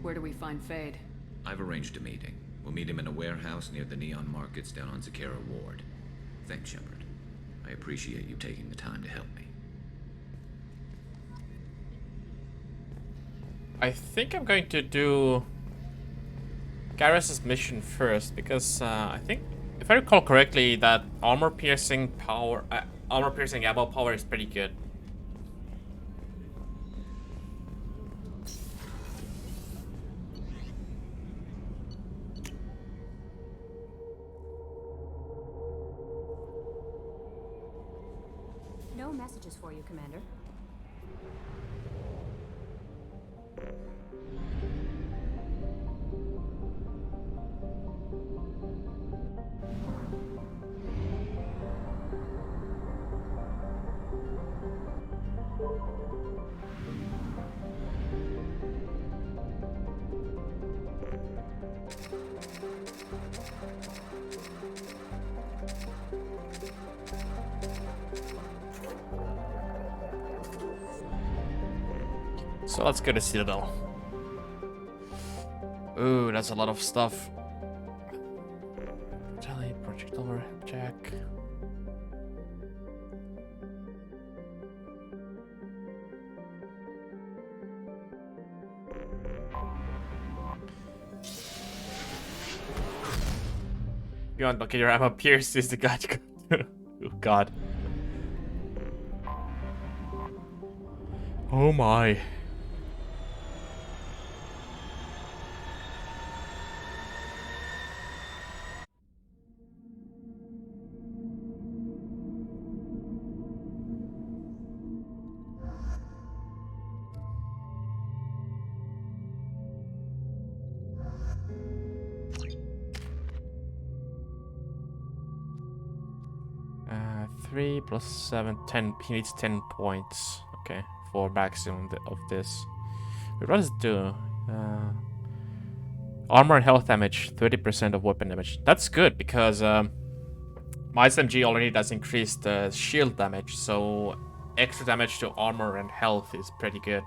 Where do we find Fade? I've arranged a meeting. We'll meet him in a warehouse near the Neon Markets down on Zakera Ward. Thanks, Shepard. I appreciate you taking the time to help me. I think I'm going to do Garrus' mission first, because I think, if I recall correctly, that armor-piercing ammo power is pretty good. No messages for you, Commander. So let's go to Citadel. Ooh, that's a lot of stuff. Tally, project over, check. You want to look at your ammo? Pierce is the guy to go to. Oh god. Oh my. Three plus 7, 10. He needs 10 points. Okay, for maximum of this. What does it do? Armor and health damage, 30% of weapon damage. That's good because my SMG already does increase the shield damage, so extra damage to armor and health is pretty good.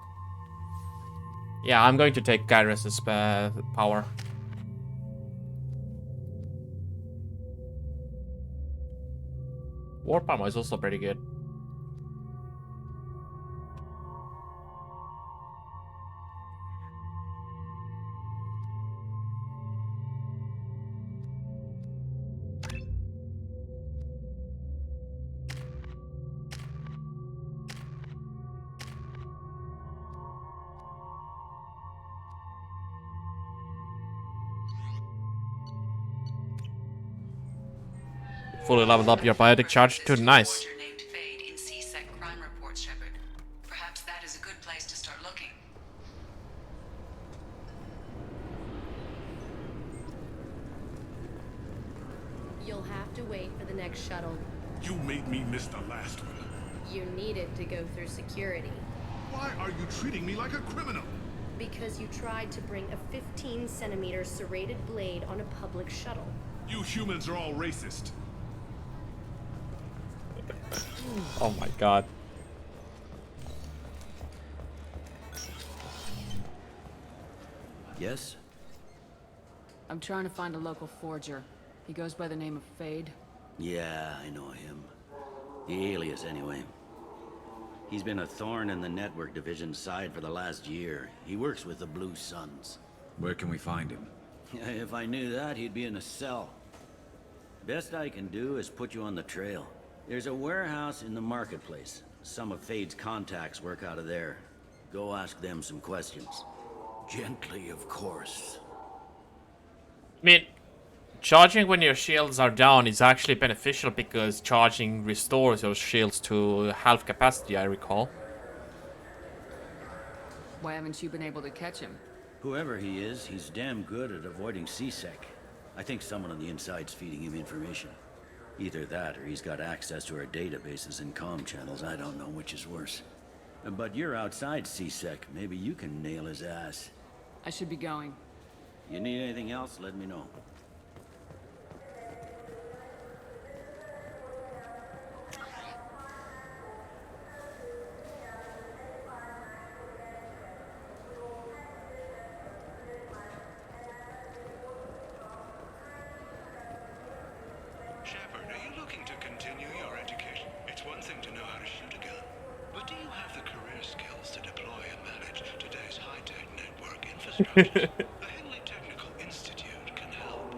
Yeah, I'm going to take Garrus' power. Warp armor is also pretty good. Fully leveled up your biotic charge too. Nice. Named Fade in CSEC crime reports, Shepard. Perhaps that is a good place to start looking. You'll have to wait for the next shuttle. You made me miss the last one. You needed to go through security. Why are you treating me like a criminal? Because you tried to bring a 15-centimeter serrated blade on a public shuttle. You humans are all racist. Oh my god. Yes? I'm trying to find a local forger. He goes by the name of Fade. Yeah, I know him. The alias, anyway. He's been a thorn in the network division's side for the last year. He works with the Blue Suns. Where can we find him? If I knew that, he'd be in a cell. Best I can do is put you on the trail. There's a warehouse in the marketplace. Some of Fade's contacts work out of there. Go ask them some questions. Gently, of course. I mean, charging when your shields are down is actually beneficial because charging restores your shields to half capacity, I recall. Why haven't you been able to catch him? Whoever he is, he's damn good at avoiding C-Sec. I think someone on the inside's feeding him information. Either that, or he's got access to our databases and comm channels. I don't know which is worse. But you're outside C-Sec. Maybe you can nail his ass. I should be going. You need anything else, let me know. Shepard, are you looking to continue your education? It's one thing to know how to shoot a gun, but do you have the career skills to deploy and manage today's high-tech network infrastructure? The Henley Technical Institute can help.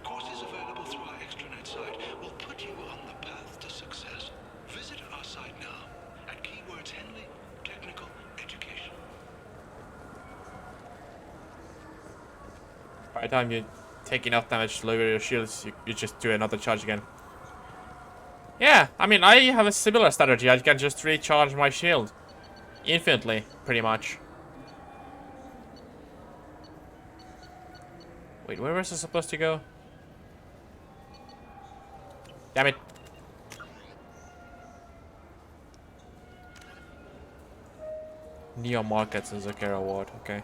Courses available through our extranet site will put you on the path to success. Visit our site now at keywords Henley Technical Education. By the time you take enough damage to lower your shields, you just do another charge again. Yeah, I mean, I have a similar strategy. I can just recharge my shield infinitely, pretty much. Wait, where was I supposed to go? Damn it. Neo Markets and Zakera Ward, okay.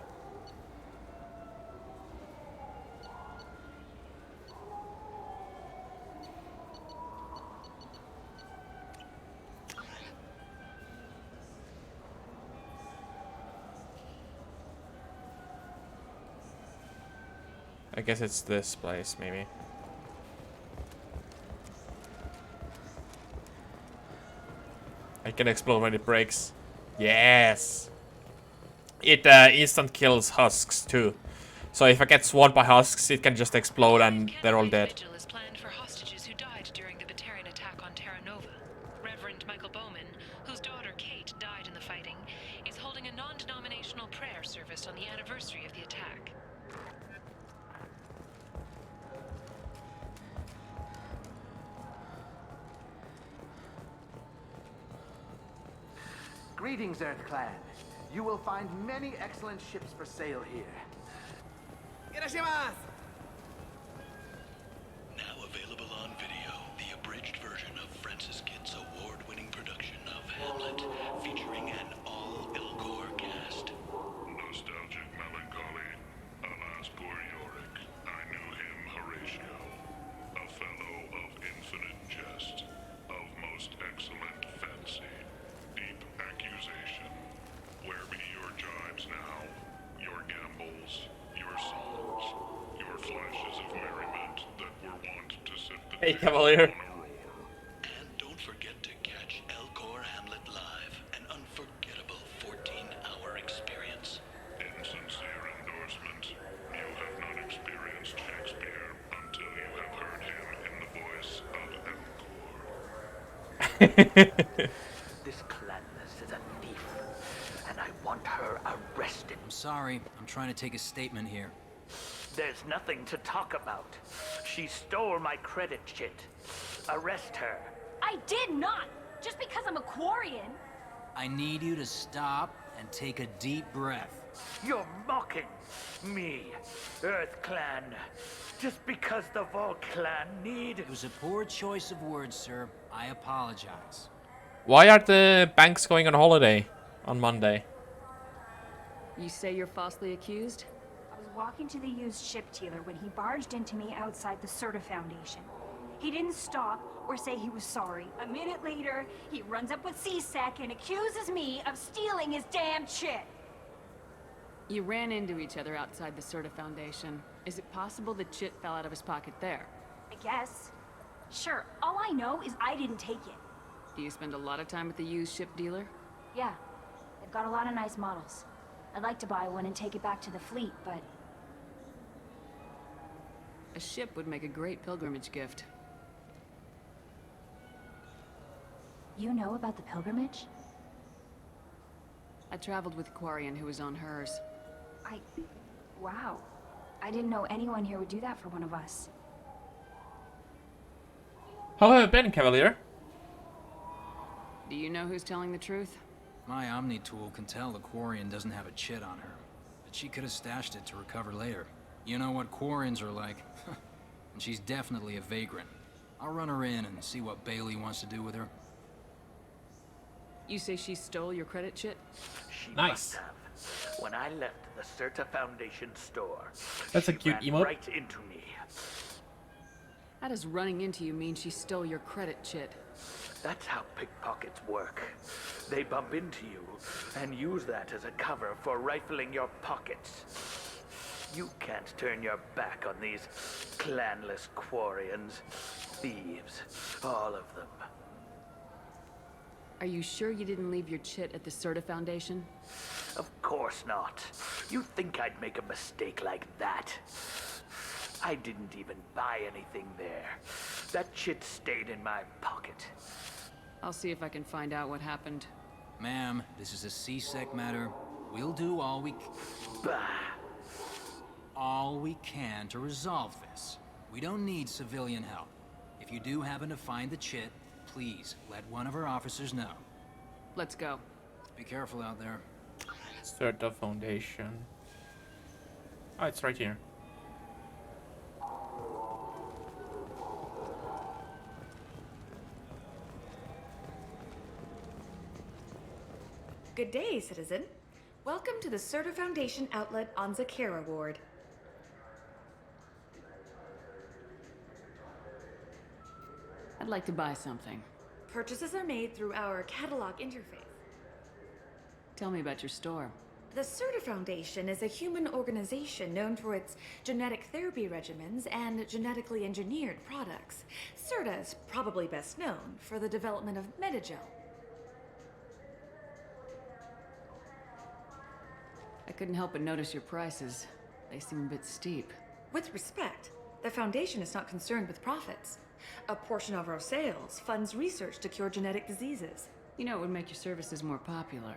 I guess it's this place, maybe. I can explode when it breaks. Yes! It instant kills husks too. So if I get swarmed by husks, it can just explode and they're all dead. Vigil is planned for hostages who died during the Batarian attack on Terra Nova. Reverend Michael Bowman, whose daughter Kate died in the fighting, is holding a non-denominational prayer service on the anniversary of the attack. Greetings, Earth Clan. You will find many excellent ships for sale here. Now available on video, the abridged version of Francis Kidd's award-winning production of Hamlet, featuring an all-Elcor cast. Nostalgic melancholy. Alas, poor Yorick. I knew him, Horatio. A fellow of infinite jest, of most excellent fancy. Deep accusation. Where be your jibes now? Your gambols, your songs, your flashes of merriment that were wont to set the Hey, Cavalier. And don't forget to catch Elcor Hamlet live, an unforgettable 14-hour experience. Insincere endorsement. You have not experienced Shakespeare until you have heard him in the voice of Elcor. This Clanless is a thief, and I want her arrested. I'm sorry. I'm trying to take a statement here. There's nothing to talk about. She stole my credit chit. Arrest her. I did not! Just because I'm a Quarian! I need you to stop and take a deep breath. You're mocking me, Earth Clan. Just because the Vol Clan need... It was a poor choice of words, sir. I apologize. Why are the banks going on holiday on Monday? You say you're falsely accused? I was walking to the used ship dealer when he barged into me outside the Serta Foundation. He didn't stop or say he was sorry. A minute later, he runs up with C-Sec and accuses me of stealing his damn shit. You ran into each other outside the Serta Foundation. Is it possible the chit fell out of his pocket there? I guess. Sure, all I know is I didn't take it. Do you spend a lot of time at the used ship dealer? Yeah, they've got a lot of nice models. I'd like to buy one and take it back to the fleet, but... A ship would make a great pilgrimage gift. You know about the pilgrimage? I traveled with a Quarian who was on hers. Wow. I didn't know anyone here would do that for one of us. How have you been, Cavalier? Do you know who's telling the truth? My Omni tool can tell the Quarian doesn't have a chit on her, but she could have stashed it to recover later. You know what Quarians are like. And she's definitely a vagrant. I'll run her in and see what Bailey wants to do with her. You say she stole your credit chit? She Nice. must have. When I left the Serta Foundation store, That's a she cute ran emote. right into me. How does running into you mean she stole your credit chit? That's how pickpockets work. They bump into you and use that as a cover for rifling your pockets. You can't turn your back on these clanless Quarians. Thieves, all of them. Are you sure you didn't leave your chit at the Serta Foundation? Of course not. You think I'd make a mistake like that? I didn't even buy anything there. That shit stayed in my pocket. I'll see if I can find out what happened. Ma'am, this is a C-Sec matter. We'll do all we can to resolve this. We don't need civilian help. If you do happen to find the chit, please let one of our officers know. Let's go. Be careful out there. Serta Foundation. Oh, it's right here. Good day, citizen. Welcome to the Serta Foundation outlet on Zakera Ward. I'd like to buy something. Purchases are made through our catalog interface. Tell me about your store. The Serta Foundation is a human organization known for its genetic therapy regimens and genetically engineered products. Serta is probably best known for the development of Metagel. I couldn't help but notice your prices. They seem a bit steep. With respect, the Foundation is not concerned with profits. A portion of our sales funds research to cure genetic diseases. You know, it would make your services more popular.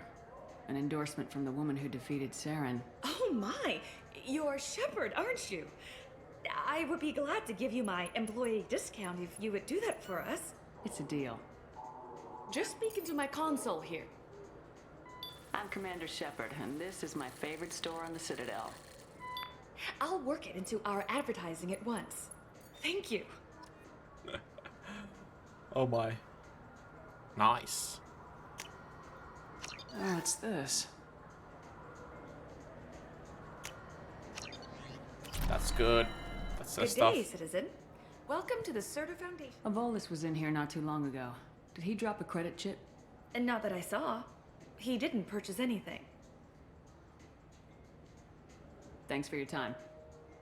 An endorsement from the woman who defeated Saren. Oh my! You're Shepard, aren't you? I would be glad to give you my employee discount if you would do that for us. It's a deal. Just speak into my console here. I'm Commander Shepard, and this is my favorite store on the Citadel. I'll work it into our advertising at once. Thank you. Oh my. Nice. Oh, what's this? That's good. That's the Good stuff. day, citizen. Welcome to the Serta Foundation. Avolis was in here not too long ago. Did he drop a credit chit? And not that I saw. He didn't purchase anything. Thanks for your time.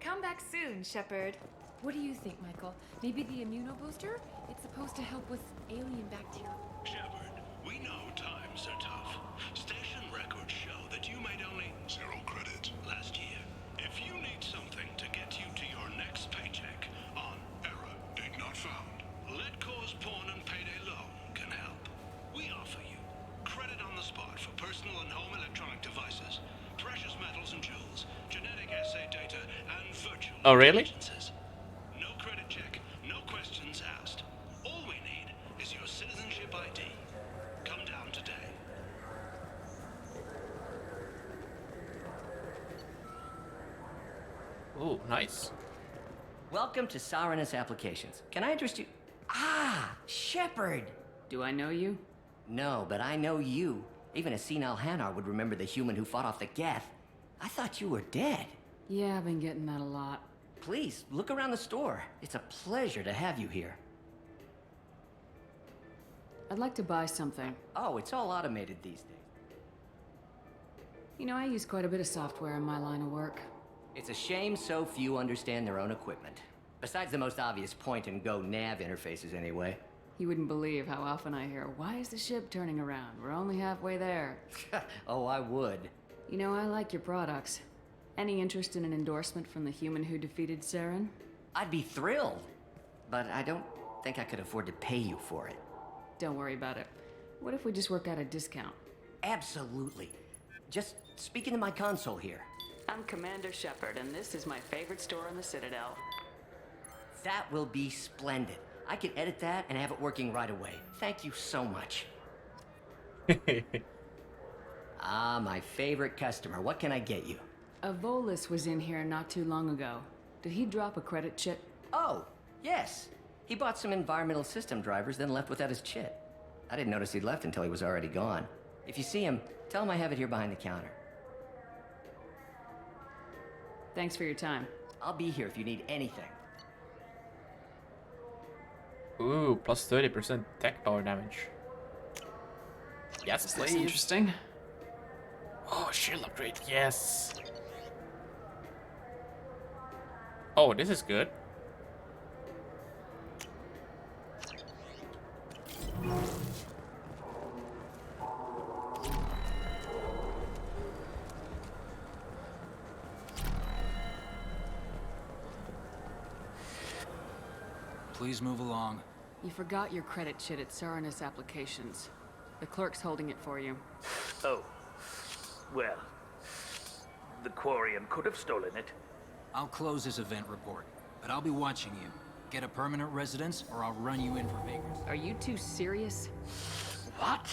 Come back soon, Shepard. What do you think, Michael? Maybe the immunobooster? It's supposed to help with alien bacteria. Shepard, we know times are tough. Station records show that you made only 0 credit last year. If you need something to get you to your next paycheck on error, dig not found, let cause pawn and payday loan can help. We offer you credit on the spot for personal and home electronic devices, precious metals and jewels, genetic assay data, and virtual Oh, really? intelligences. No credit check, no questions asked. All we need is your citizenship ID. Come down today. Ooh, nice. Welcome to Sarenus Applications. Can I interest you? Ah, Shepard. Do I know you? No, but I know you. Even a senile Hanar would remember the human who fought off the Geth. I thought you were dead. Yeah, I've been getting that a lot. Please, look around the store. It's a pleasure to have you here. I'd like to buy something. Oh, it's all automated these days. You know, I use quite a bit of software in my line of work. It's a shame so few understand their own equipment. Besides the most obvious point-and-go nav interfaces, anyway. You wouldn't believe how often I hear, "Why is the ship turning around? We're only halfway there." Oh, I would. You know, I like your products. Any interest in an endorsement from the human who defeated Saren? I'd be thrilled. But I don't think I could afford to pay you for it. Don't worry about it. What if we just work out a discount? Absolutely. Just speak into my console here. I'm Commander Shepard, and this is my favorite store in the Citadel. That will be splendid. I can edit that and have it working right away. Thank you so much. Ah, my favorite customer. What can I get you? A Volus was in here not too long ago. Did he drop a credit chit? Oh, yes. He bought some environmental system drivers, then left without his chit. I didn't notice he'd left until he was already gone. If you see him, tell him I have it here behind the counter. Thanks for your time. I'll be here if you need anything. Ooh, plus 30% tech power damage. Yes, please. That's interesting. Oh, shield upgrade, yes. Oh, this is good. Please move along. You forgot your credit chit at Saranus Applications. The clerk's holding it for you. Oh. Well, the Quarian could have stolen it. I'll close this event report, but I'll be watching you. Get a permanent residence, or I'll run you in for vagrancy. Are you two serious? What?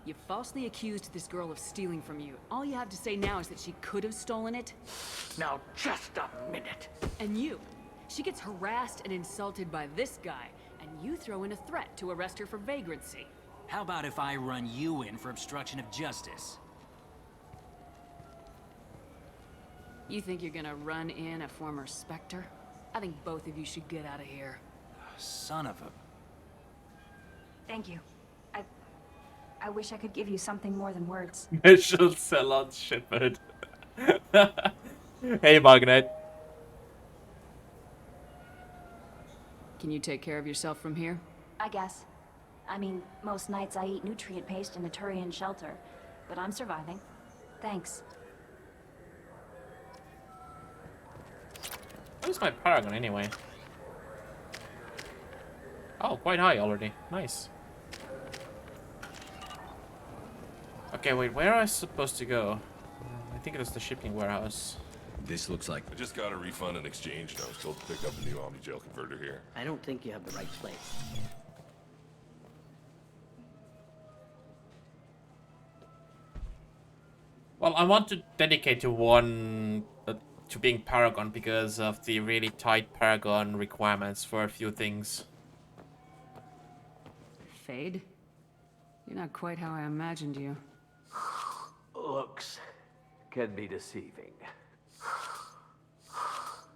You falsely accused this girl of stealing from you. All you have to say now is that she could have stolen it. Now, just a minute. And you. She gets harassed and insulted by this guy, and you throw in a threat to arrest her for vagrancy. How about if I run you in for obstruction of justice? You think you're gonna run in a former Spectre? I think both of you should get out of here. Son of a... Thank you. I wish I could give you something more than words. Mission sell on Shepard. Hey, Magnet. Can you take care of yourself from here? I guess. I mean, most nights I eat nutrient paste in a Turian shelter, but I'm surviving. Thanks. Where's my Paragon anyway? Oh, quite high already. Nice. Okay, wait, where am I supposed to go? I think it was the shipping warehouse. This looks like... I just got a refund and exchange, and I was told to pick up a new Omni-Gel converter here. I don't think you have the right place. Well, I want to dedicate to one to being Paragon because of the really tight Paragon requirements for a few things. Fade? You're not quite how I imagined you. Looks can be deceiving.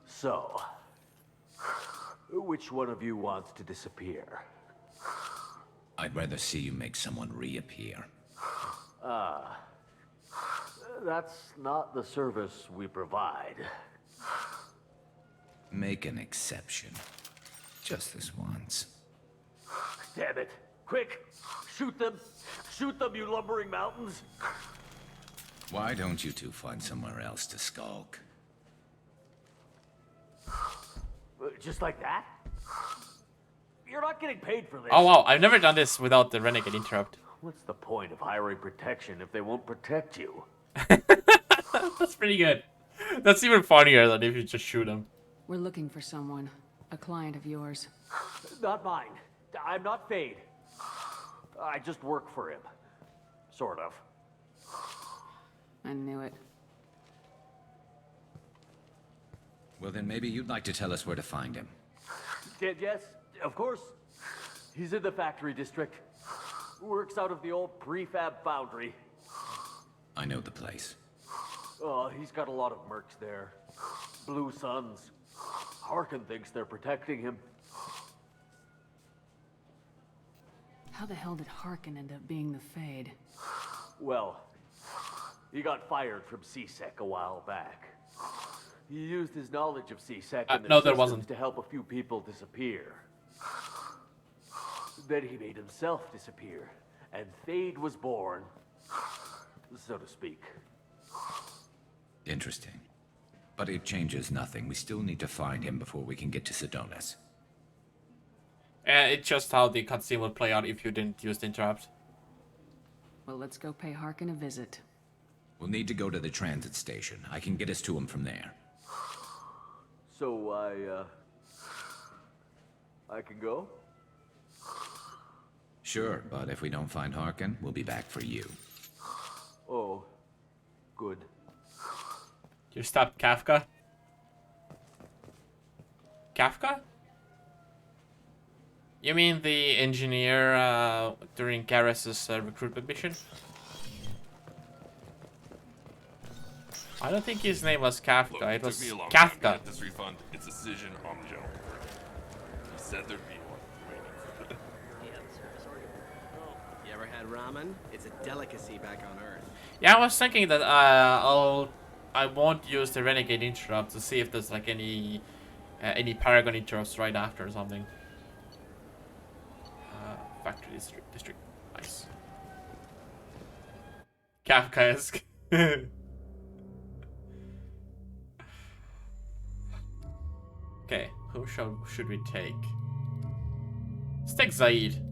So, which one of you wants to disappear? I'd rather see you make someone reappear. That's not the service we provide. Make an exception. Just this once. Damn it. Quick! Shoot them! Shoot them, you lumbering mountains! Why don't you two find somewhere else to skulk? Just like that? You're not getting paid for this. Oh wow, I've never done this without the Renegade interrupt. What's the point of hiring protection if they won't protect you? That's pretty good. That's even funnier than if you just shoot them. We're looking for someone. A client of yours. Not mine. I'm not Fade. I just work for him. Sort of. I knew it. Well, then maybe you'd like to tell us where to find him. Yes, of course. He's in the factory district. Works out of the old prefab foundry. I know the place. He's got a lot of mercs there. Blue Suns. Harkin thinks they're protecting him. How the hell did Harkin end up being the Fade? Well, he got fired from C-Sec a while back. He used his knowledge of C-Sec and no, their there wasn't. systems to help a few people disappear. Then he made himself disappear, and Thane was born, so to speak. Interesting. But it changes nothing. We still need to find him before we can get to Sidonis. It's just how the cutscene would play out if you didn't use the interrupt. Well, let's go pay Harkin a visit. We'll need to go to the transit station. I can get us to him from there. So I can go? Sure, but if we don't find Harkin, we'll be back for you. Oh, good. You stopped Kafka? Kafka? You mean the engineer during Garrus's recruitment mission? I don't think his name was Kafka. Look, it was took me a long time to Kafka. get this refund. It's a decision on the jump. He said there'd be one waiting. You ever had ramen? It's a delicacy back on Earth. Yeah, I was thinking that I won't use the Renegade interrupt to see if there's like any Paragon interrupts right after or something. Factory district, nice. Kafkaesque. Okay, who should we take? Let's take Zaid.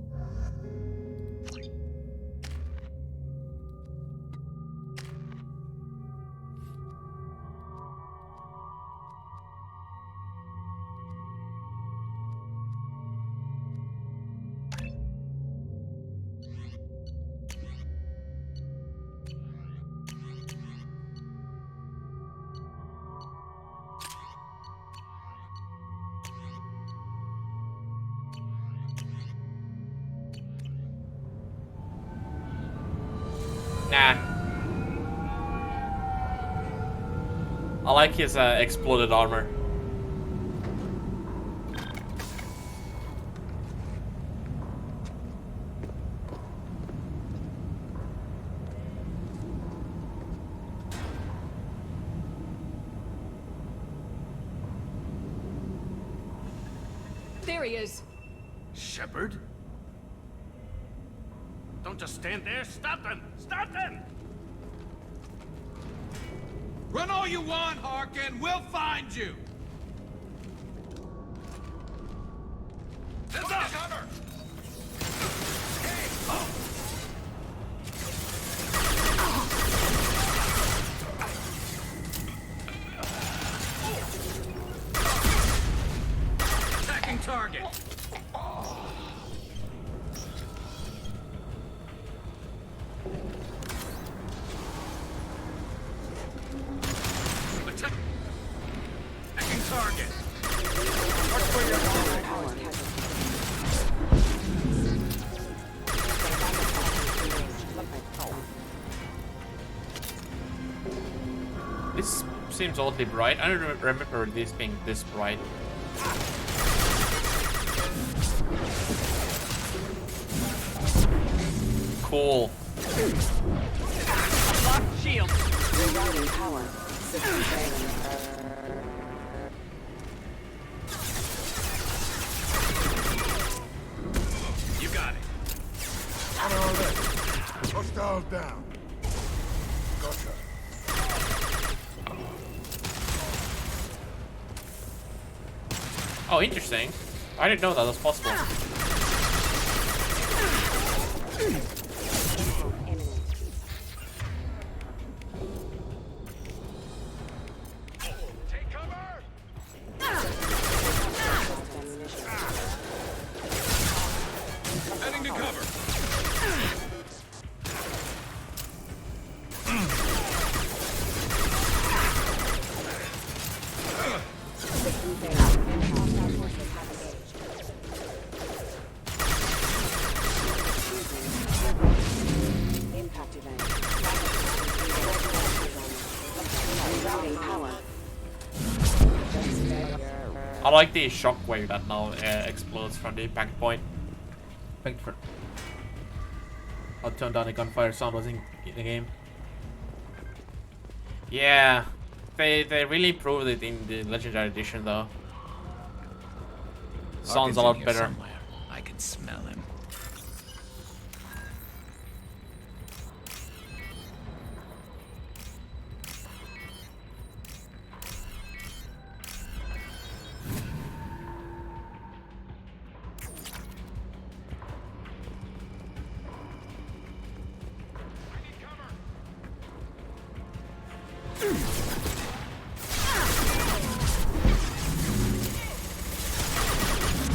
Nah. I like his exploded armor. There he is. Shepard? Don't just stand there. Stop them! Stop them! Run all you want, Harkin. We'll find you. Heads up! Cover! Attacking target. Target. Watch where you're going. This seems oddly bright. I don't remember this being this bright. Cool. Lock shield. Rerouting power. System failing. You got it. On our left. Hostiles down. Gotcha. Oh, interesting. I didn't know that was possible. Take cover. Heading to cover. I like the shockwave that now explodes from the impact point. Thank you for... I'll turn down the gunfire sound was in the game. Yeah, they really improved it in the Legendary Edition though. Sounds a lot better. Somewhere. I can smell him.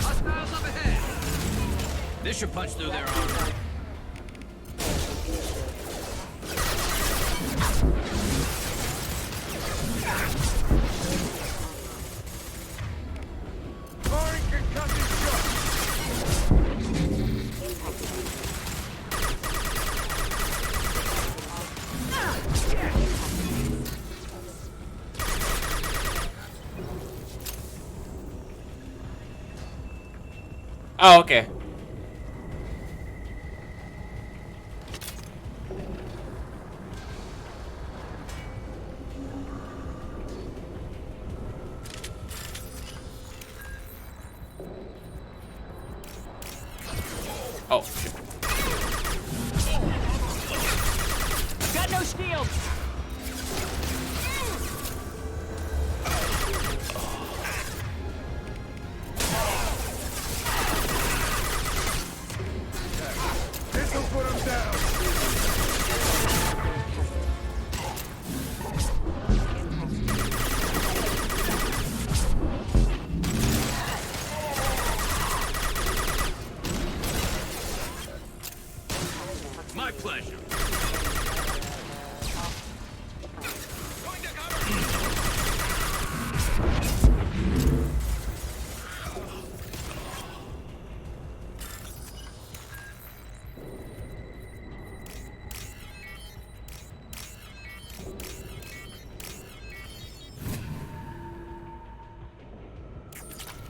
Hostiles up ahead. This should punch through their armor. Oh, okay. Oh, shit. Got no shield. This'll put him down. My pleasure.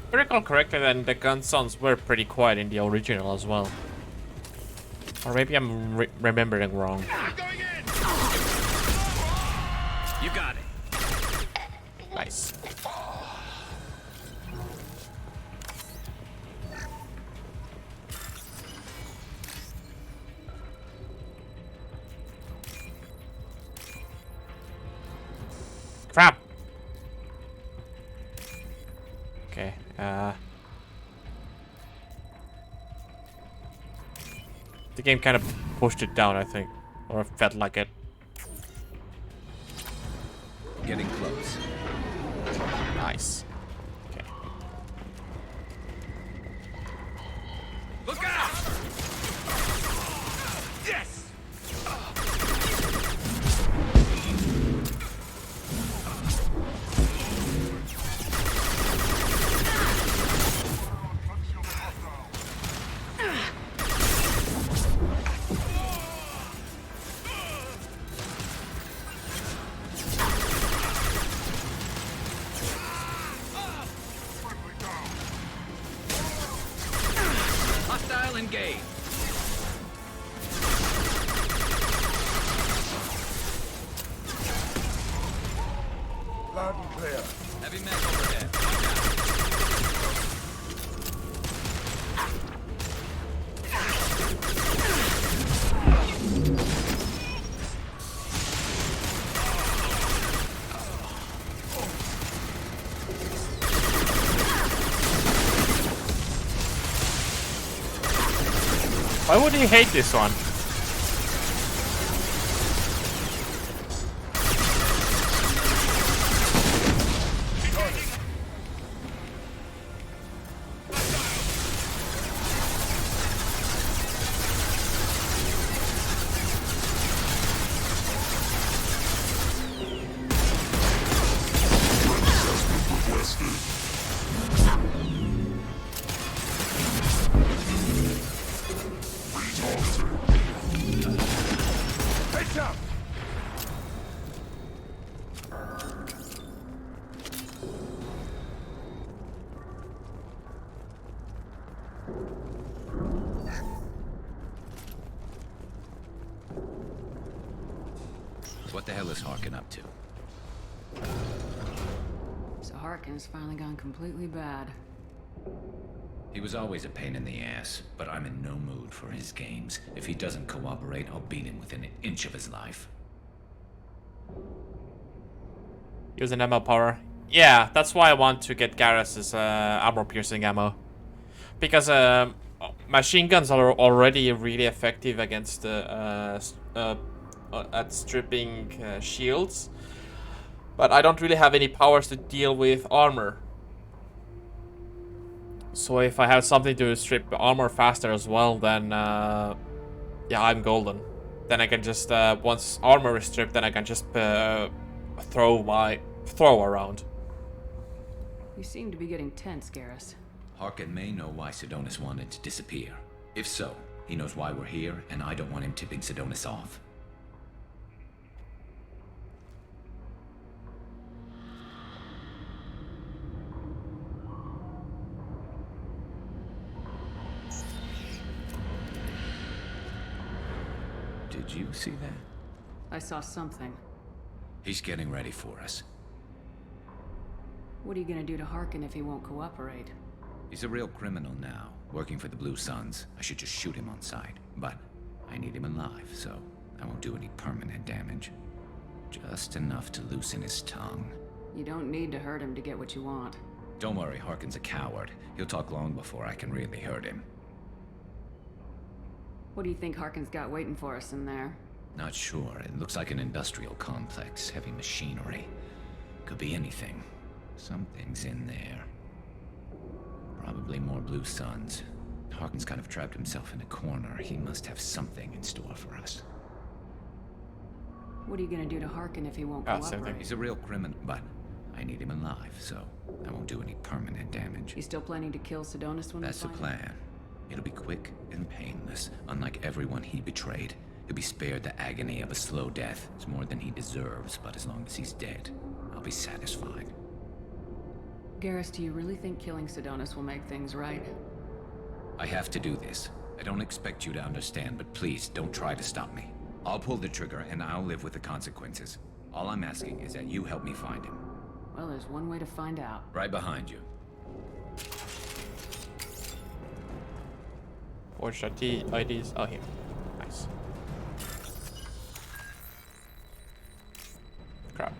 If I recall correctly, then the gun sounds were pretty quiet in the original as well. Or maybe I'm remembering wrong. You got it. Nice. Crap. Okay. The game kind of pushed it down, I think, or it felt like it. Getting close. Nice. Okay. Look out! Yes! Hostile engaged. Loud and clear. Heavy mech overhead. Why would he hate this one? What the hell is Harkin up to? So Harkin's finally gone completely bad. He was always a pain in the ass, but I'm in no mood for his games. If he doesn't cooperate, I'll beat him within an inch of his life. Use an ammo power. Yeah, that's why I want to get Garrus's armor-piercing ammo. Because machine guns are already really effective against at stripping shields. But I don't really have any powers to deal with armor. So if I have something to strip armor faster as well, then yeah, I'm golden. Then I can just once armor is stripped, then I can just throw around. You seem to be getting tense, Garrus. Harkin may know why Sidonis wanted to disappear. If so, he knows why we're here, and I don't want him tipping Sidonis off. Did you see that? I saw something. He's getting ready for us. What are you gonna do to Harkin if he won't cooperate? He's a real criminal now, working for the Blue Suns. I should just shoot him on sight. But I need him alive, so I won't do any permanent damage. Just enough to loosen his tongue. You don't need to hurt him to get what you want. Don't worry, Harkin's a coward. He'll talk long before I can really hurt him. What do you think Harkin's got waiting for us in there? Not sure. It looks like an industrial complex, heavy machinery. Could be anything. Something's in there. Probably more Blue Suns. Harkin's kind of trapped himself in a corner. He must have something in store for us. What are you gonna do to Harkin if he won't cooperate? He's a real criminal, but I need him alive, so I won't do any permanent damage. You still planning to kill Sidonis when That's the plan. It'll be quick and painless. Unlike everyone he betrayed, he'll be spared the agony of a slow death. It's more than he deserves, but as long as he's dead, I'll be satisfied. Garrus, do you really think killing Sidonis will make things right? I have to do this. I don't expect you to understand, but please don't try to stop me. I'll pull the trigger and I'll live with the consequences. All I'm asking is that you help me find him. Well, there's one way to find out. Right behind you. Where's the IDs? Oh, here. Nice. Crap.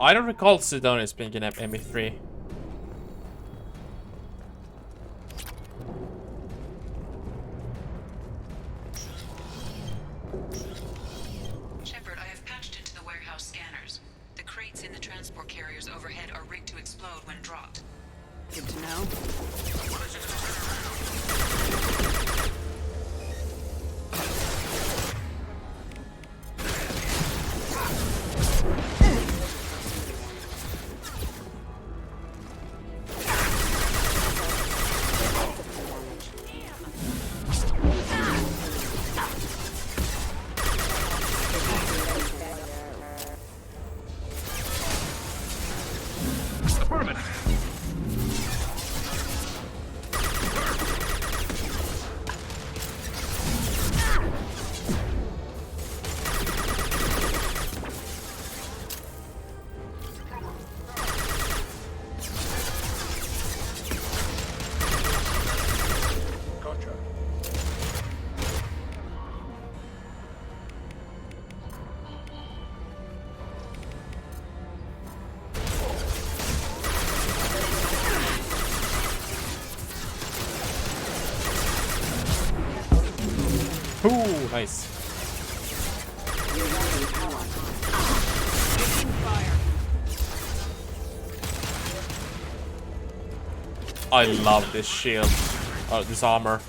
I don't recall Sidonis being in ME3. Shepard, I have patched into the warehouse scanners. The crates in the transport carriers overhead are rigged to explode when dropped. Good to know. Ooh, nice. I love this shield. This armor.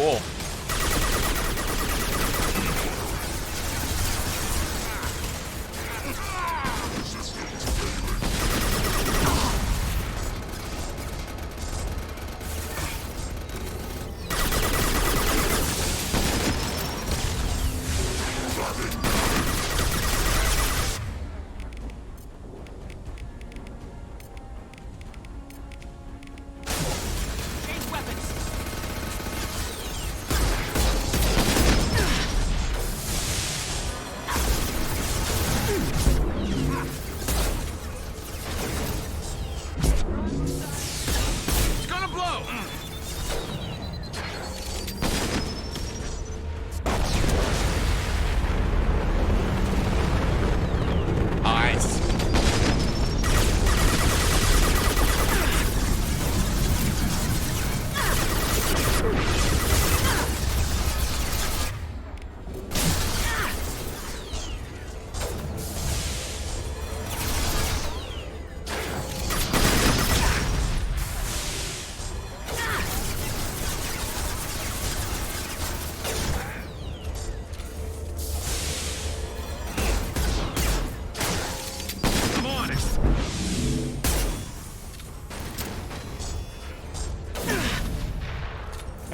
Cool.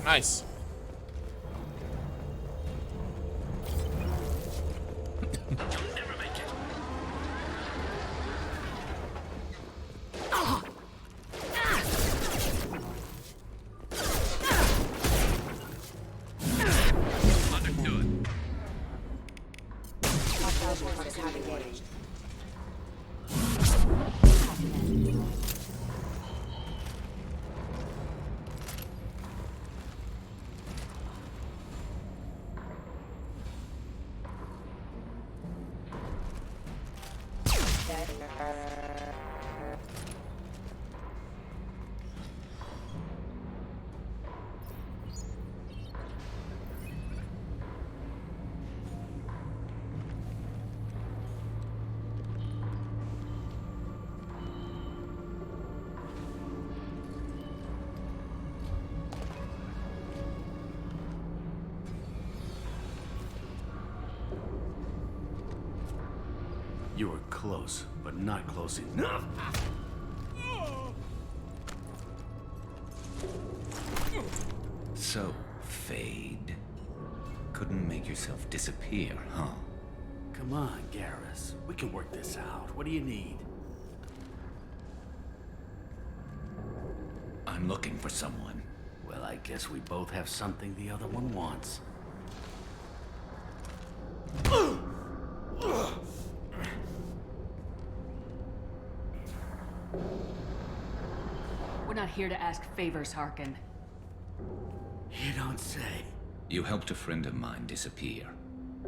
Nice. You were close, but not close enough. So, Fade. Couldn't make yourself disappear, huh? Come on, Garrus. We can work this out. What do you need? I'm looking for someone. Well, I guess we both have something the other one wants. We're not here to ask favors, Harkin. You don't say. You helped a friend of mine disappear.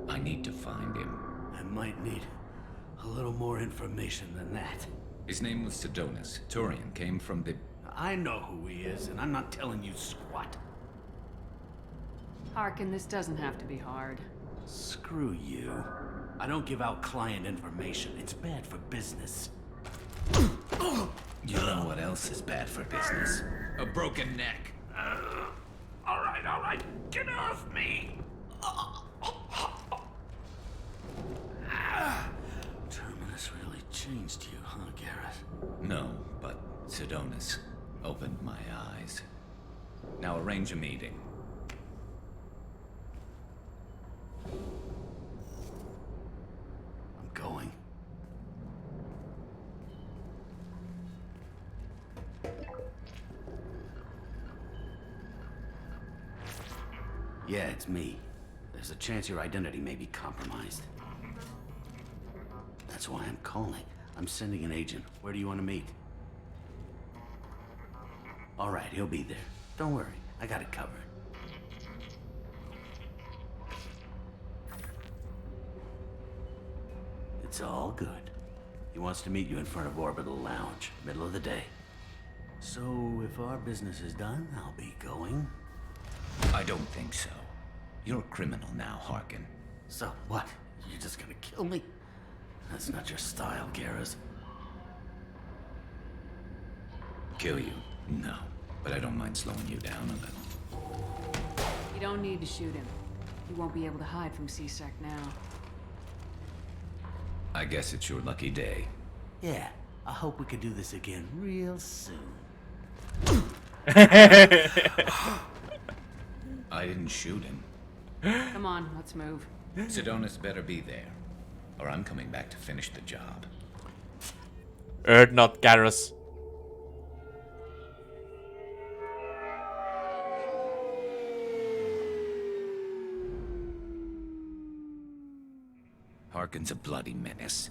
I need to find him. I might need a little more information than that. His name was Sidonus. Turian came from the... I know who he is, and I'm not telling you squat. Harkin, this doesn't have to be hard. Screw you. I don't give out client information. It's bad for business. You know what else is bad for business? A broken neck. All right. Get off me! Terminus really changed you, huh, Garrus? No, but Sidonus opened my eyes. Now arrange a meeting. I'm going. Yeah, it's me. There's a chance your identity may be compromised. That's why I'm calling. I'm sending an agent. Where do you want to meet? All right, he'll be there. Don't worry, I got it covered. It's all good. He wants to meet you in front of Orbital Lounge, middle of the day. So, if our business is done, I'll be going. I don't think so. You're a criminal now, Harkin. So what? You're just gonna kill me? That's not your style, Garrus. Kill you? No. But I don't mind slowing you down a little. You don't need to shoot him. He won't be able to hide from C-Sec now. I guess it's your lucky day. Yeah, I hope we can do this again real soon. I didn't shoot him. Come on, let's move. Sidonis better be there, or I'm coming back to finish the job. Not Garrus. Harkin's a bloody menace.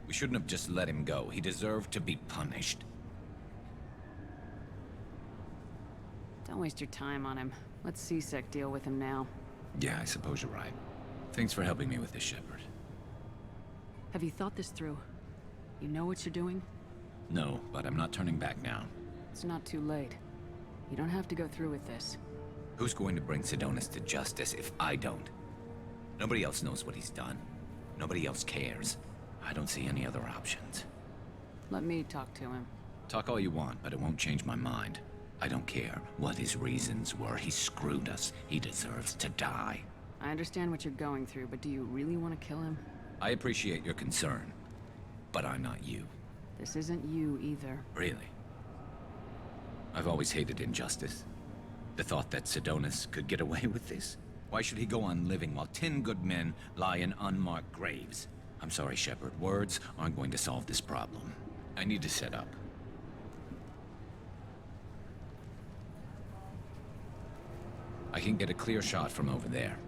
We shouldn't have just let him go. He deserved to be punished. Don't waste your time on him. Let C-Sec deal with him now. Yeah, I suppose you're right. Thanks for helping me with this, Shepard. Have you thought this through? You know what you're doing? No, but I'm not turning back now. It's not too late. You don't have to go through with this. Who's going to bring Sidonis to justice if I don't? Nobody else knows what he's done. Nobody else cares. I don't see any other options. Let me talk to him. Talk all you want, but it won't change my mind. I don't care what his reasons were. He screwed us. He deserves to die. I understand what you're going through, but do you really want to kill him? I appreciate your concern, but I'm not you. This isn't you either. Really? I've always hated injustice. The thought that Sidonis could get away with this? Why should he go on living while 10 good men lie in unmarked graves? I'm sorry, Shepard. Words aren't going to solve this problem. I need to set up. I can get a clear shot from over there.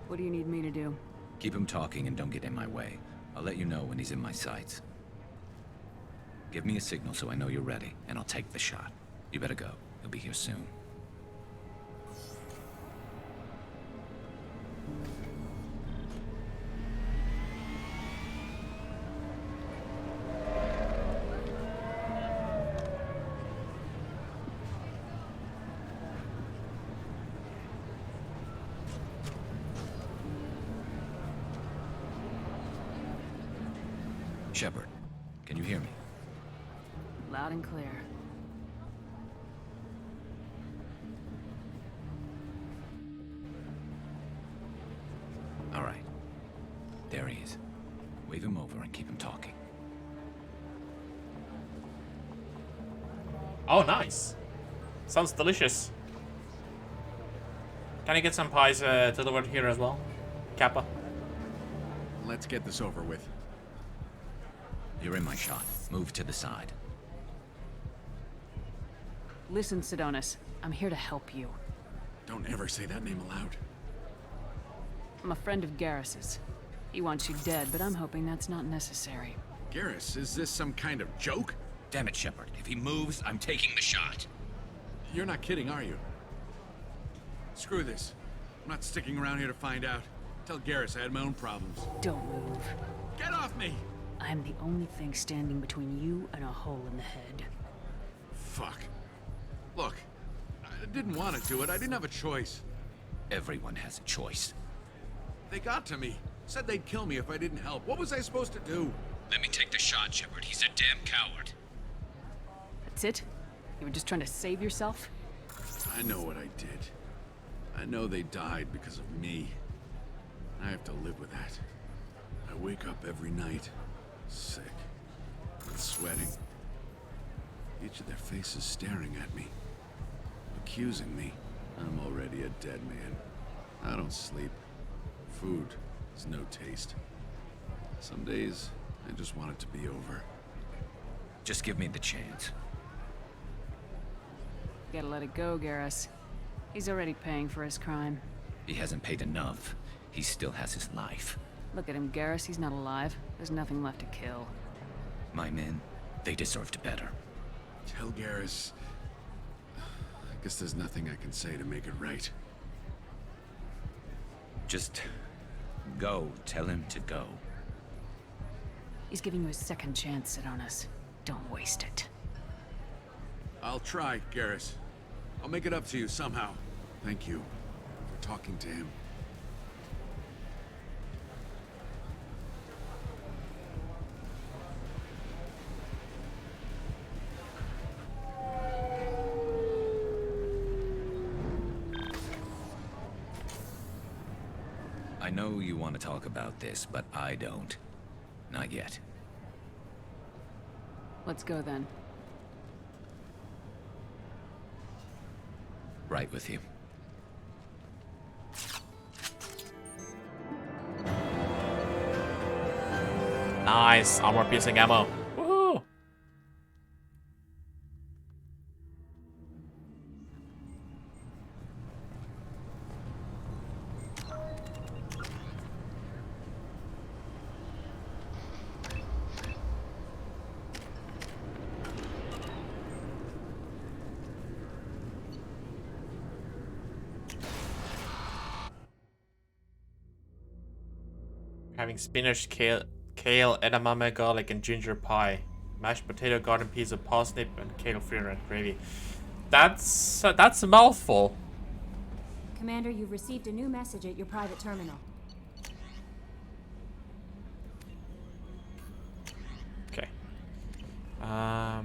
What do you need me to do? Keep him talking and don't get in my way. I'll let you know when he's in my sights. Give me a signal so I know you're ready, and I'll take the shot. You better go. He'll be here soon. Shepard, can you hear me? Loud and clear. All right. There he is. Wave him over and keep him talking. Oh, nice. Sounds delicious. Can I get some pies delivered here as well? Kappa. Let's get this over with. You're in my shot. Move to the side. Listen, Sidonis. I'm here to help you. Don't ever say that name aloud. I'm a friend of Garrus's. He wants you dead, but I'm hoping that's not necessary. Garrus, is this some kind of joke? Damn it, Shepard. If he moves, I'm taking the shot. You're not kidding, are you? Screw this. I'm not sticking around here to find out. Tell Garrus I had my own problems. Don't move. Get off me! I'm the only thing standing between you and a hole in the head. Fuck. Look, I didn't want to do it. I didn't have a choice. Everyone has a choice. They got to me. Said they'd kill me if I didn't help. What was I supposed to do? Let me take the shot, Shepard. He's a damn coward. That's it? You were just trying to save yourself? I know what I did. I know they died because of me. I have to live with that. I wake up every night, sick, and sweating. Each of their faces staring at me, accusing me. I'm already a dead man. I don't sleep. Food has no taste. Some days, I just want it to be over. Just give me the chance. You gotta let it go, Garrus. He's already paying for his crime. He hasn't paid enough. He still has his life. Look at him, Garrus. He's not alive. There's nothing left to kill. My men, they deserved better. Tell Garrus... I guess there's nothing I can say to make it right. Just go. Tell him to go. He's giving you a second chance, Sidonis. Don't waste it. I'll try, Garrus. I'll make it up to you somehow. Thank you for talking to him. know you want to talk about this, but I don't. Not yet. Let's go then. Right with you. Nice, armor piercing ammo. Woohoo! Having spinach, kale, edamame, garlic, and ginger pie. Mashed potato, garden peas, a parsnip, and kale free red gravy. That's a mouthful. Commander, you've received a new message at your private terminal. Okay. Yeah,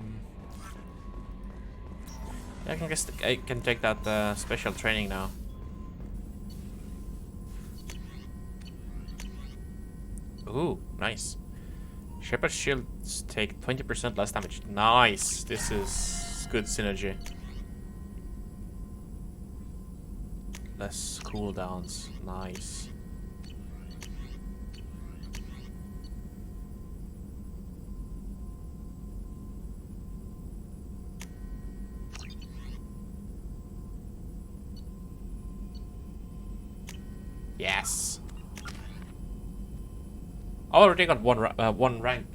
I can take that special training now. Ooh, nice. Shepherd's shields take 20% less damage. Nice. This is good synergy. Less cooldowns. Nice. Yes. I already got one rank,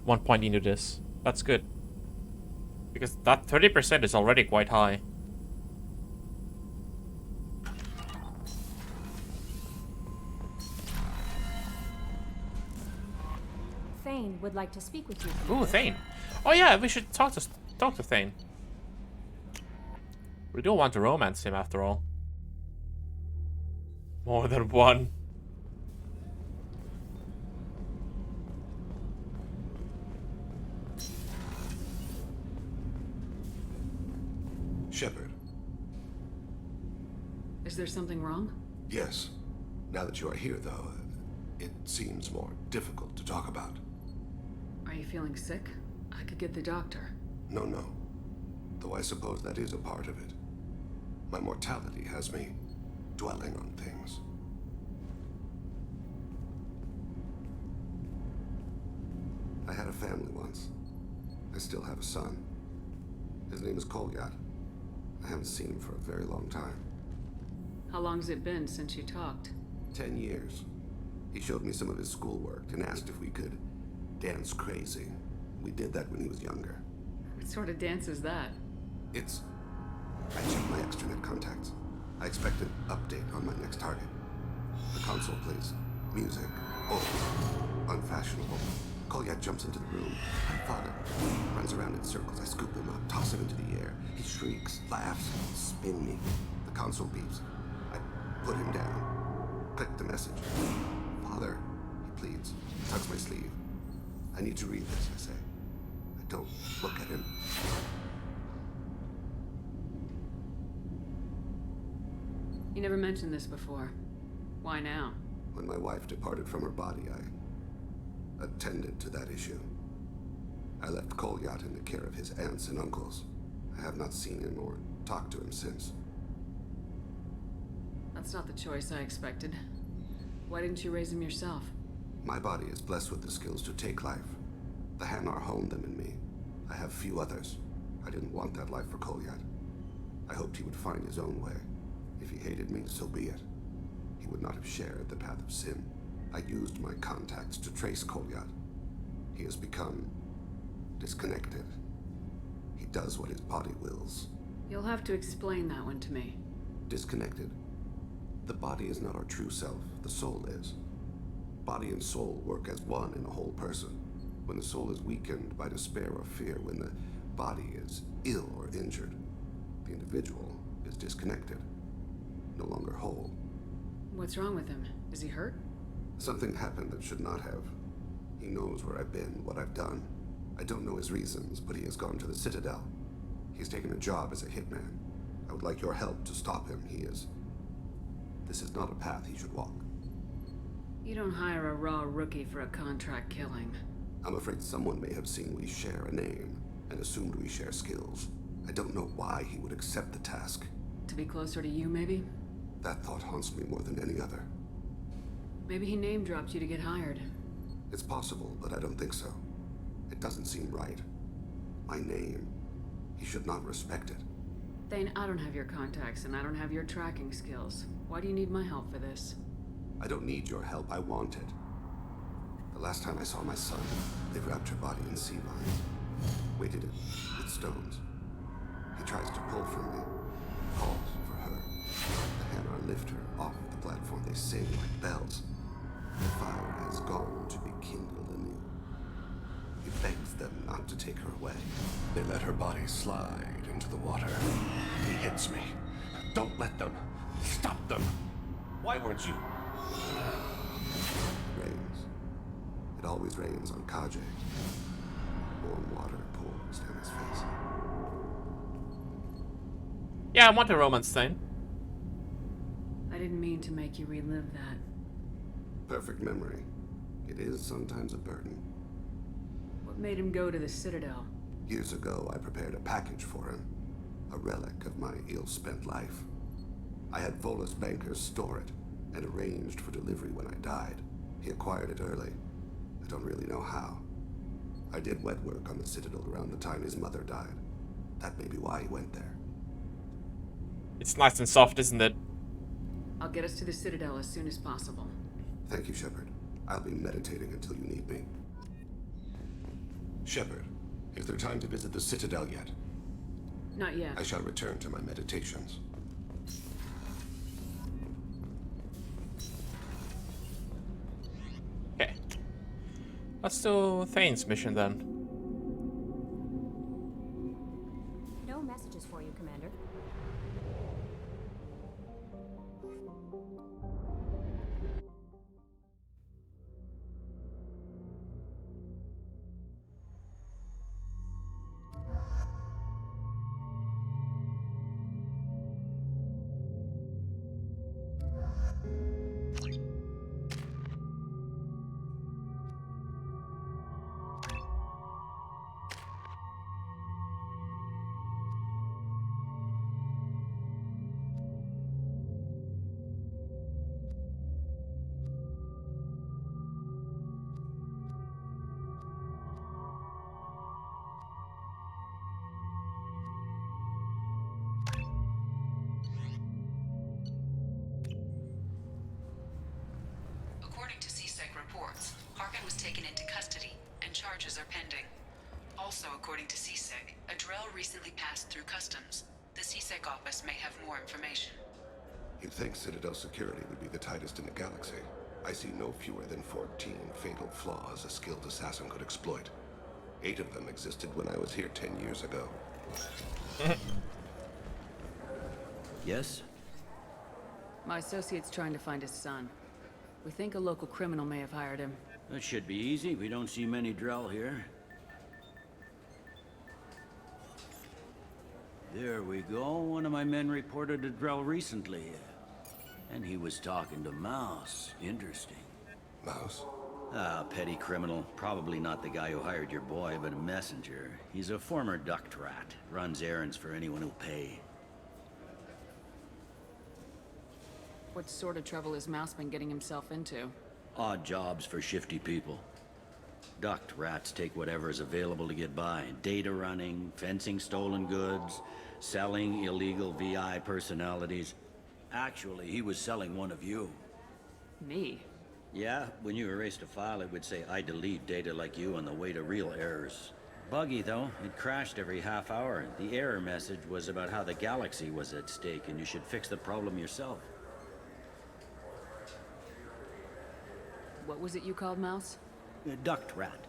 1 point into this. That's good. Because that 30% is already quite high. Thane would like to speak with you. Ooh, Thane. Oh yeah, we should talk to Thane. We do want to romance him after all. More than one. Shepard. Is there something wrong? Yes. Now that you are here, though, it seems more difficult to talk about. Are you feeling sick? I could get the doctor. No. Though I suppose that is a part of it. My mortality has me dwelling on things. I had a family once. I still have a son. His name is Kolyat. I haven't seen him for a very long time. How long's it been since you talked? 10 years. He showed me some of his schoolwork and asked if we could dance crazy. We did that when he was younger. What sort of dance is that? I checked my extranet contacts. I expect an update on my next target. The console plays music. Old. Unfashionable. Kolyat jumps into the room. I fought him. Runs around in circles. I scoop him up, toss him into the air. He shrieks, laughs, spin me. The console beeps. I put him down. Click the message. Father, he pleads. Tugs my sleeve. I need to read this, I say. I don't look at him. You never mentioned this before. Why now? When my wife departed from her body, I attended to that issue. I left Kolyat in the care of his aunts and uncles. I have not seen him or talked to him since. That's not the choice I expected. Why didn't you raise him yourself? My body is blessed with the skills to take life. The Hanar honed them in me. I have few others. I didn't want that life for Kolyat. I hoped he would find his own way. If he hated me, so be it. He would not have shared the path of sin. I used my contacts to trace Kolyat. He has become disconnected. He does what his body wills. You'll have to explain that one to me. Disconnected. The body is not our true self. The soul is. Body and soul work as one in a whole person. When the soul is weakened by despair or fear, when the body is ill or injured, the individual is disconnected, no longer whole. What's wrong with him? Is he hurt? Something happened that should not have. He knows where I've been, what I've done. I don't know his reasons, but he has gone to the Citadel. He's taken a job as a hitman. I would like your help to stop him. This is not a path he should walk. You don't hire a raw rookie for a contract killing. I'm afraid someone may have seen we share a name and assumed we share skills. I don't know why he would accept the task. To be closer to you, maybe? That thought haunts me more than any other. Maybe he name-dropped you to get hired. It's possible, but I don't think so. It doesn't seem right. My name. He should not respect it. Thane, I don't have your contacts, and I don't have your tracking skills. Why do you need my help for this? I don't need your help. I want it. The last time I saw my son, they wrapped your body in sea lines, weighted it with stones. He tries to pull from me, calls for her. The Hanar lift her off the platform. They sing like bells. The fire has gone to be kindled anew. He begs them not to take her away. They let her body slide into the water. He hits me. Don't let them. Stop them. Why weren't you? Rains. It always rains on Kaje. Warm water pours down his face. Yeah, I want a romance thing. I didn't mean to make you relive that. Perfect memory. It is sometimes a burden. What made him go to the Citadel? Years ago, I prepared a package for him. A relic of my ill-spent life. I had Volus bankers store it and arranged for delivery when I died. He acquired it early. I don't really know how. I did wet work on the Citadel around the time his mother died. That may be why he went there. It's nice and soft, isn't it? I'll get us to the Citadel as soon as possible. Thank you, Shepard. I'll be meditating until you need me. Shepard, is there time to visit the Citadel yet? Not yet. I shall return to my meditations. Okay. Let's do Thane's mission then. No messages for you, Commander. According to CSEC reports, Harkin was taken into custody, and charges are pending. Also, according to CSEC, a Drell recently passed through customs. The CSEC office may have more information. You'd think Citadel security would be the tightest in the galaxy. I see no fewer than 14 fatal flaws a skilled assassin could exploit. 8 of them existed when I was here 10 years ago. Yes? My associate's trying to find his son. We think a local criminal may have hired him. That should be easy. We don't see many Drell here. There we go. One of my men reported a Drell recently. And he was talking to Mouse. Interesting. Mouse? Ah, petty criminal. Probably not the guy who hired your boy, but a messenger. He's a former duct rat. Runs errands for anyone who'll pay. What sort of trouble has Mouse been getting himself into? Odd jobs for shifty people. Duct rats take whatever is available to get by. Data running, fencing stolen goods, selling illegal VI personalities. Actually, he was selling one of you. Me? Yeah, when you erased a file, it would say, I delete data like you on the way to real errors. Buggy, though. It crashed every half hour. The error message was about how the galaxy was at stake, and you should fix the problem yourself. What was it you called Mouse? A duct rat.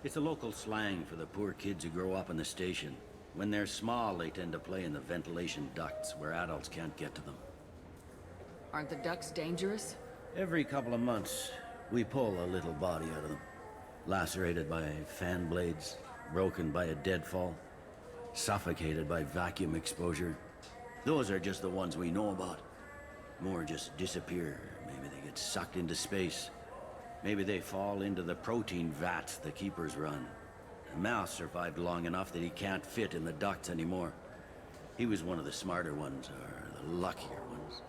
It's a local slang for the poor kids who grow up in the station. When they're small, they tend to play in the ventilation ducts where adults can't get to them. Aren't the ducts dangerous? Every couple of months, we pull a little body out of them. Lacerated by fan blades, broken by a deadfall, suffocated by vacuum exposure. Those are just the ones we know about. More just disappear. Maybe they get sucked into space. Maybe they fall into the protein vats the Keepers run. The mouse survived long enough that he can't fit in the ducts anymore. He was one of the smarter ones, or the luckier ones.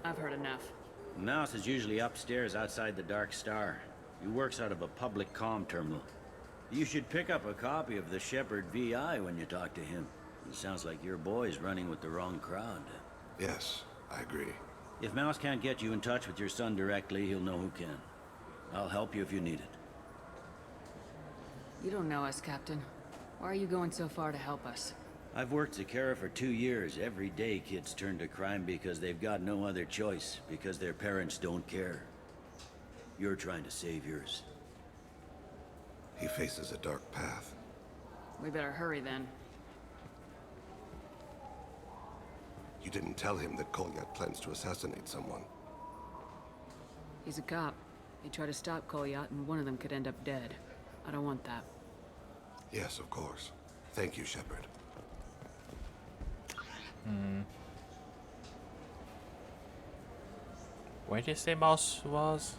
I've heard enough. The mouse is usually upstairs outside the Dark Star. He works out of a public comm terminal. You should pick up a copy of the Shepherd VI when you talk to him. It sounds like your boy's running with the wrong crowd. Yes, I agree. If Mouse can't get you in touch with your son directly, he'll know who can. I'll help you if you need it. You don't know us, Captain. Why are you going so far to help us? I've worked Zakera for 2 years. Every day kids turn to crime because they've got no other choice, because their parents don't care. You're trying to save yours. He faces a dark path. We better hurry then. You didn't tell him that Kolyat plans to assassinate someone. He's a cop. He tried to stop Kolyat, and one of them could end up dead. I don't want that. Yes, of course. Thank you, Shepard. Where did you say Mouse was?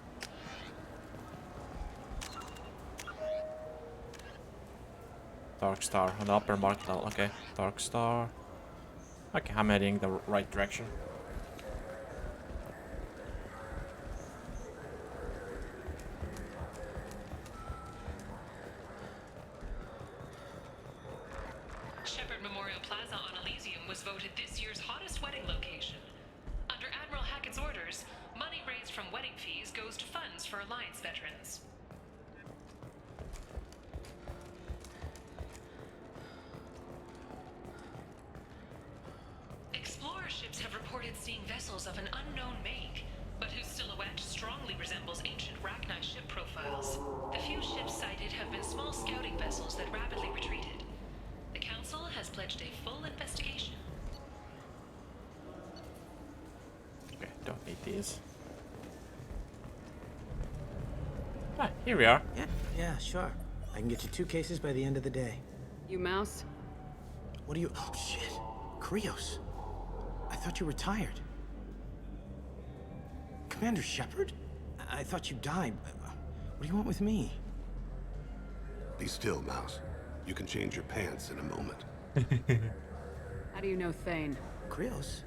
Dark Star on the upper market. Okay, Dark Star. Okay, I'm heading the right direction. Shepherd Memorial Plaza on Elysium was voted this year's hottest wedding location. Under Admiral Hackett's orders, money raised from wedding fees goes to funds for Alliance veterans. Explorer ships have reported seeing vessels of an unknown make, but whose silhouette strongly resembles ancient Rachni ship profiles. The few ships sighted have been small scouting vessels that rapidly retreated. The Council has pledged a full investigation. Okay, don't need these. Ah, here we are. Yeah, sure. I can get you 2 cases by the end of the day. You Mouse? What are you... Oh, shit. Krios. I thought you retired. Commander Shepard? I thought you died. What do you want with me? Be still, Mouse. You can change your pants in a moment. How do you know Thane? Krios?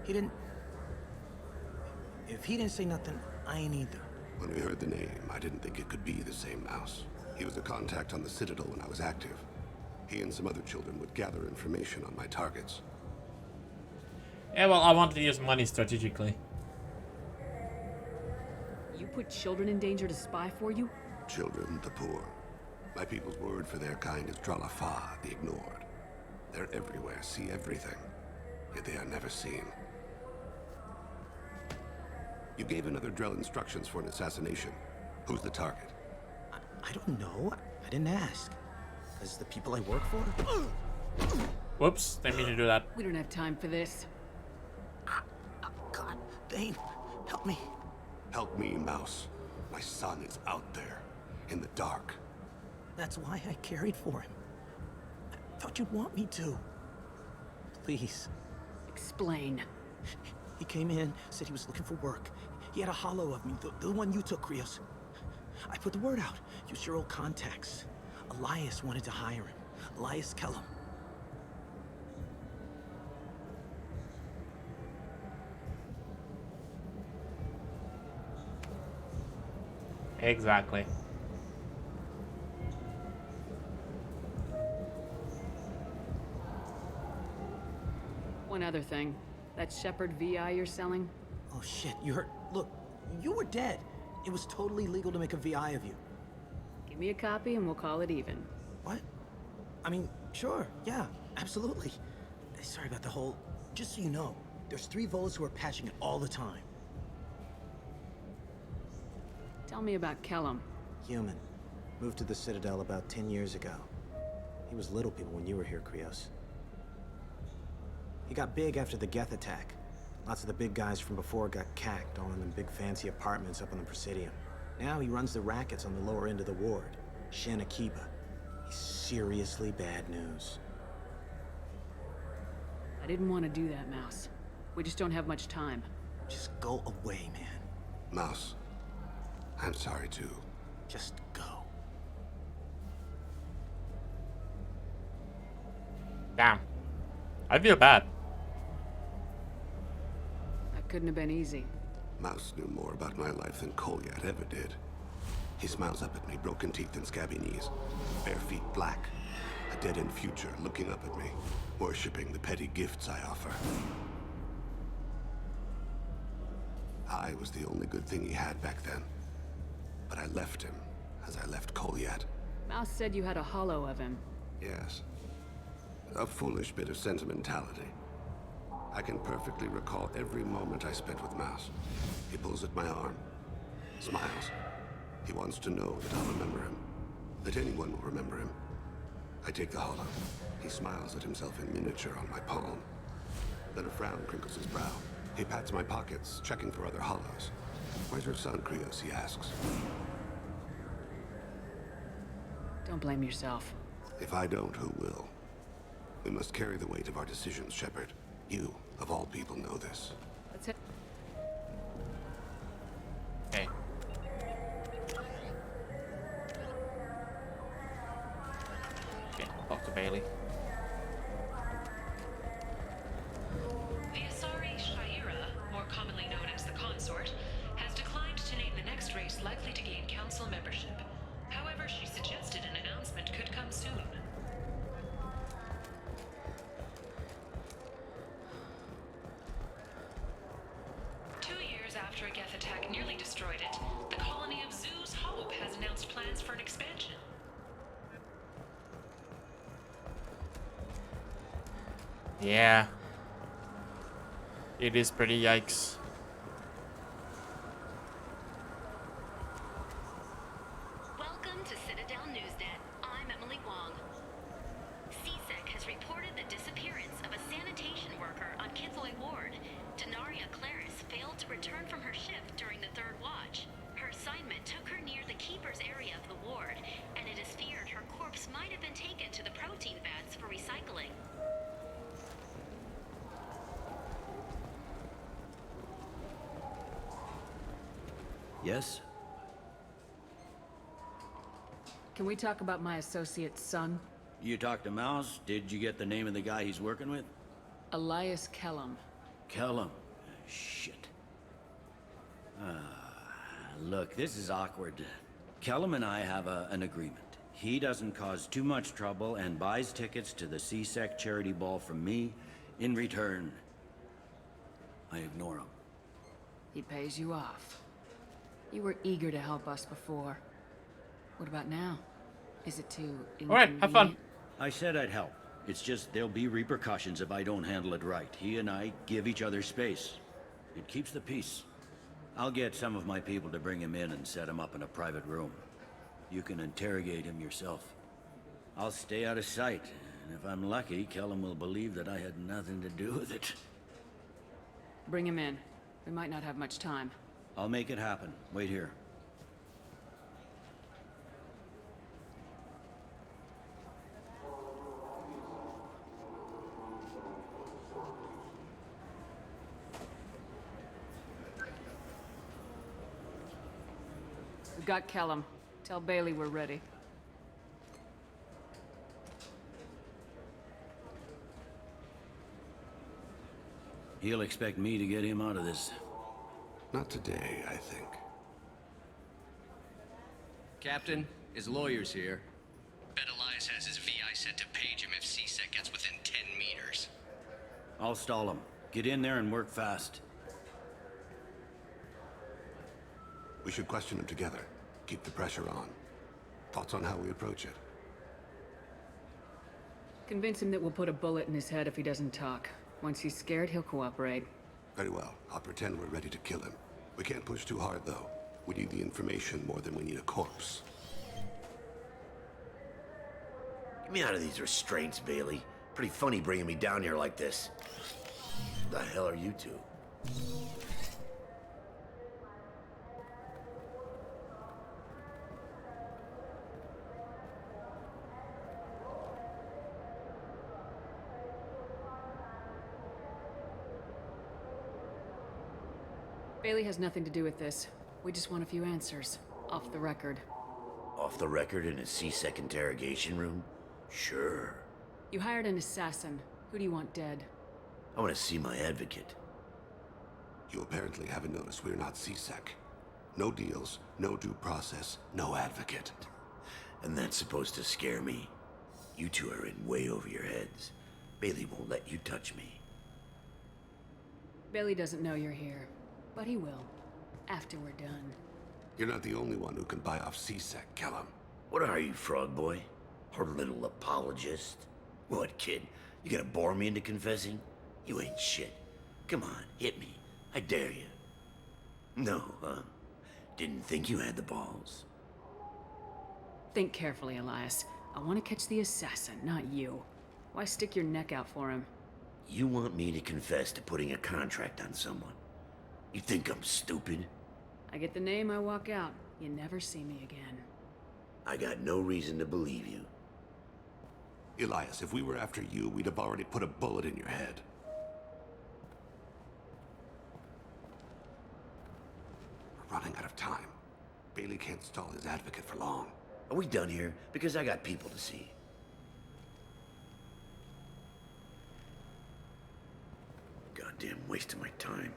He didn't... If he didn't say nothing, I ain't either. When we heard the name, I didn't think it could be the same Mouse. He was a contact on the Citadel when I was active. He and some other children would gather information on my targets. Yeah, well, I wanted to use money strategically. You put children in danger to spy for you? Children, the poor. My people's word for their kind is Dralafa, the ignored. They're everywhere, see everything, yet they are never seen. You gave another Drell instructions for an assassination. Who's the target? I don't know. I didn't ask. Because the people I work for... Whoops, didn't mean to do that. We don't have time for this. God, Thane, help me. Help me, Mouse. My son is out there, in the dark. That's why I carried for him. I thought you'd want me to. Please. Explain. He came in, said he was looking for work. He had a hollow of me, the one you took, Krios. I put the word out. Use your old contacts. Elias wanted to hire him. Elias Kellum. Exactly. One other thing. That Shepherd VI you're selling? Oh shit, you heard... Look, you were dead. It was totally legal to make a VI of you. Give me a copy and we'll call it even. What? I mean, sure, yeah, absolutely. Sorry about the whole... Just so you know, there's 3 Volas who are patching it all the time. Tell me about Kellum. Human. Moved to the Citadel about 10 years ago. He was Little People when you were here, Krios. He got big after the Geth attack. Lots of the big guys from before got cacked, all in them big fancy apartments up on the Presidium. Now he runs the rackets on the lower end of the ward, Shin Akiba. He's seriously bad news. I didn't want to do that, Mouse. We just don't have much time. Just go away, man. Mouse, I'm sorry too. Just go. Damn. I feel bad. That couldn't have been easy. Mouse knew more about my life than Kolyat ever did. He smiles up at me, broken teeth and scabby knees. Bare feet black. A dead-end future looking up at me, worshipping the petty gifts I offer. I was the only good thing he had back then. But I left him, as I left Kolyat. Mouse said you had a hollow of him. Yes. A foolish bit of sentimentality. I can perfectly recall every moment I spent with Mouse. He pulls at my arm, smiles. He wants to know that I'll remember him, that anyone will remember him. I take the hollow. He smiles at himself in miniature on my palm. Then a frown crinkles his brow. He pats my pockets, checking for other hollows. Where's your son, Krios? He asks. Don't blame yourself. If I don't, who will? We must carry the weight of our decisions, Shepard. You, of all people, know this. That's it. Okay. Okay, talk to Bailey. The Asari Shaira, more commonly known as the Consort, has declined to name the next race likely to gain council membership. However, she suggested an announcement could come soon. After a Geth attack nearly destroyed it, the colony of Zoo's Hope has announced plans for an expansion. Yeah. It is pretty yikes. Welcome to Citadel Newsnet. I'm Emily Wong. CSEC has reported the disappearance of a sanitation worker on Kithoy Ward. Denaria Claris failed to return from her shift during the third watch. Her assignment took her near the Keeper's area of the ward, and it is feared her corpse might have been taken to the protein vats for recycling. Yes? Can we talk about my associate's son? You talked to Mouse? Did you get the name of the guy he's working with? Elias Kellum. Kellum. Shit. Look, this is awkward. Kellum and I have an agreement. He doesn't cause too much trouble and buys tickets to the CSEC charity ball from me. In return, I ignore him. He pays you off. You were eager to help us before. What about now? Is it too inconvenient? Alright, have fun. I said I'd help. It's just there'll be repercussions if I don't handle it right. He and I give each other space. It keeps the peace. I'll get some of my people to bring him in and set him up in a private room. You can interrogate him yourself. I'll stay out of sight, and if I'm lucky, Kellum will believe that I had nothing to do with it. Bring him in. We might not have much time. I'll make it happen. Wait here. We've got Kellum. Tell Bailey we're ready. He'll expect me to get him out of this. Not today, I think. Captain, his lawyer's here. Bet Elias has his VI set to page him if CSEC gets within 10 meters. I'll stall him. Get in there and work fast. We should question him together. Keep the pressure on. Thoughts on how we approach it? Convince him that we'll put a bullet in his head if he doesn't talk. Once he's scared, he'll cooperate. Very well. I'll pretend we're ready to kill him. We can't push too hard, though. We need the information more than we need a corpse. Get me out of these restraints, Bailey. Pretty funny bringing me down here like this. The hell are you two? Bailey has nothing to do with this. We just want a few answers. Off the record. Off the record in a C-Sec interrogation room? Sure. You hired an assassin. Who do you want dead? I want to see my advocate. You apparently haven't noticed we're not C-Sec. No deals, no due process, no advocate. And that's supposed to scare me? You two are in way over your heads. Bailey won't let you touch me. Bailey doesn't know you're here, but he will. After we're done. You're not the only one who can buy off C-Sec, Kellum. What are you, frog boy? Her little apologist? What, kid? You gonna bore me into confessing? You ain't shit. Come on, hit me. I dare you. No, huh? Didn't think you had the balls. Think carefully, Elias. I want to catch the assassin, not you. Why stick your neck out for him? You want me to confess to putting a contract on someone? You think I'm stupid? I get the name, I walk out. You never see me again. I got no reason to believe you. Elias, if we were after you, we'd have already put a bullet in your head. We're running out of time. Bailey can't stall his advocate for long. Are we done here? Because I got people to see. Goddamn waste of my time.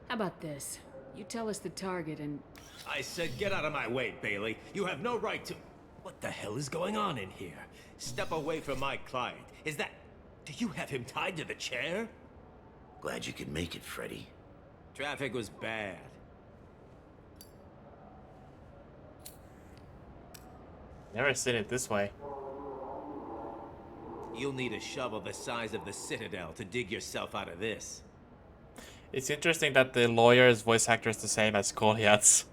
How about this? You tell us the target and... I said get out of my way, Bailey. You have no right to... What the hell is going on in here? Step away from my client. Is that... Do you have him tied to the chair? Glad you could make it, Freddy. Traffic was bad. Never seen it this way. You'll need a shovel the size of the Citadel to dig yourself out of this. It's interesting that the lawyer's voice actor is the same as Goliath's.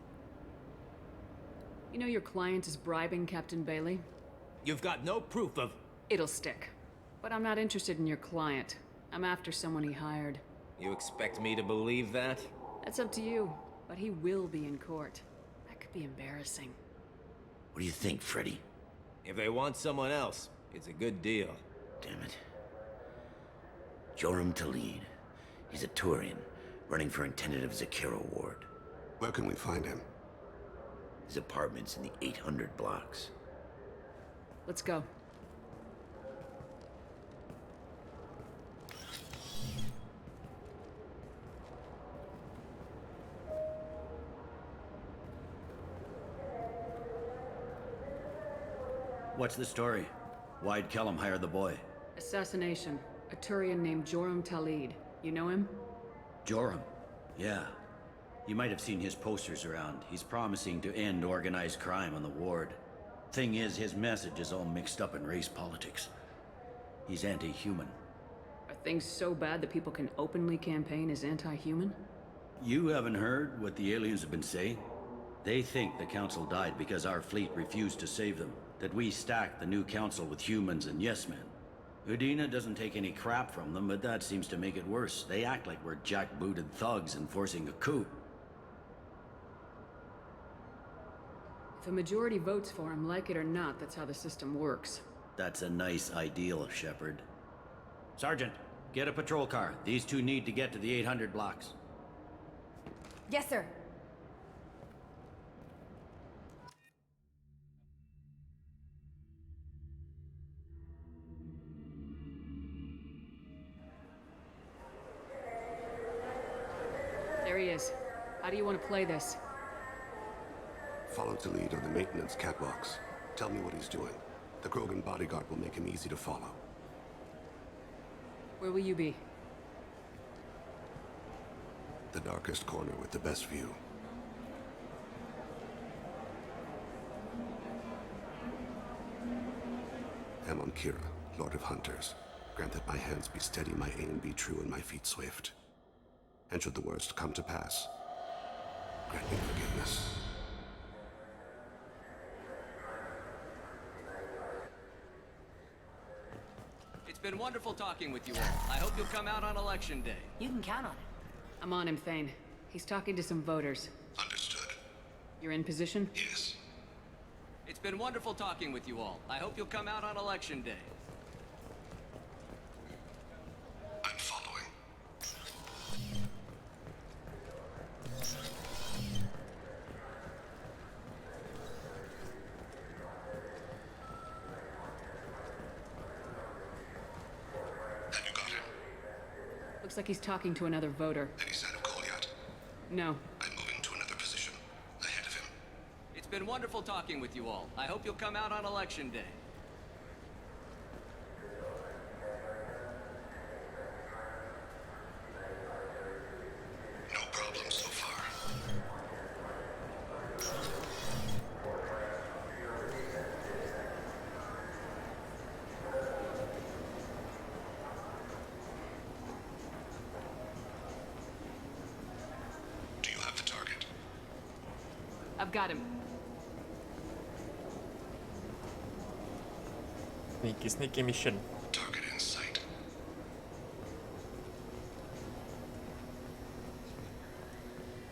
You know your client is bribing Captain Bailey? You've got no proof of... It'll stick. But I'm not interested in your client. I'm after someone he hired. You expect me to believe that? That's up to you. But he will be in court. That could be embarrassing. What do you think, Freddy? If they want someone else, it's a good deal. Damn it. Joram Talid. He's a Turian, running for intendant of Zakira Ward. Where can we find him? His apartment's in the 800 blocks. Let's go. What's the story? Why'd Kellum hire the boy? Assassination. A Turian named Joram Talid. You know him? Joram? Yeah. You might have seen his posters around. He's promising to end organized crime on the ward. Thing is, his message is all mixed up in race politics. He's anti-human. Are things so bad that people can openly campaign as anti-human? You haven't heard what the aliens have been saying? They think the council died because our fleet refused to save them. That we stacked the new council with humans and yes-men. Udina doesn't take any crap from them, but that seems to make it worse. They act like we're jackbooted thugs enforcing a coup. If a majority votes for him, like it or not, that's how the system works. That's a nice ideal, Shepard. Sergeant, get a patrol car. These two need to get to the 800 blocks. Yes, sir. There he is. How do you want to play this? Follow to lead on the maintenance catwalks. Tell me what he's doing. The Krogan bodyguard will make him easy to follow. Where will you be? The darkest corner with the best view. Amon Kira, Lord of Hunters. Grant that my hands be steady, my aim be true, and my feet swift. And should the worst come to pass, grant me forgiveness. It's been wonderful talking with you all. I hope you'll come out on election day. You can count on it. I'm on him, Thane. He's talking to some voters. Understood. You're in position? Yes. It's been wonderful talking with you all. I hope you'll come out on election day. I'm following. Looks like he's talking to another voter. Any sign of Cole yet? No. I'm moving to another position. Ahead of him. It's been wonderful talking with you all. I hope you'll come out on election day. No problem so far. Do you have the target? I've got him. Sneaky mission. Target in sight.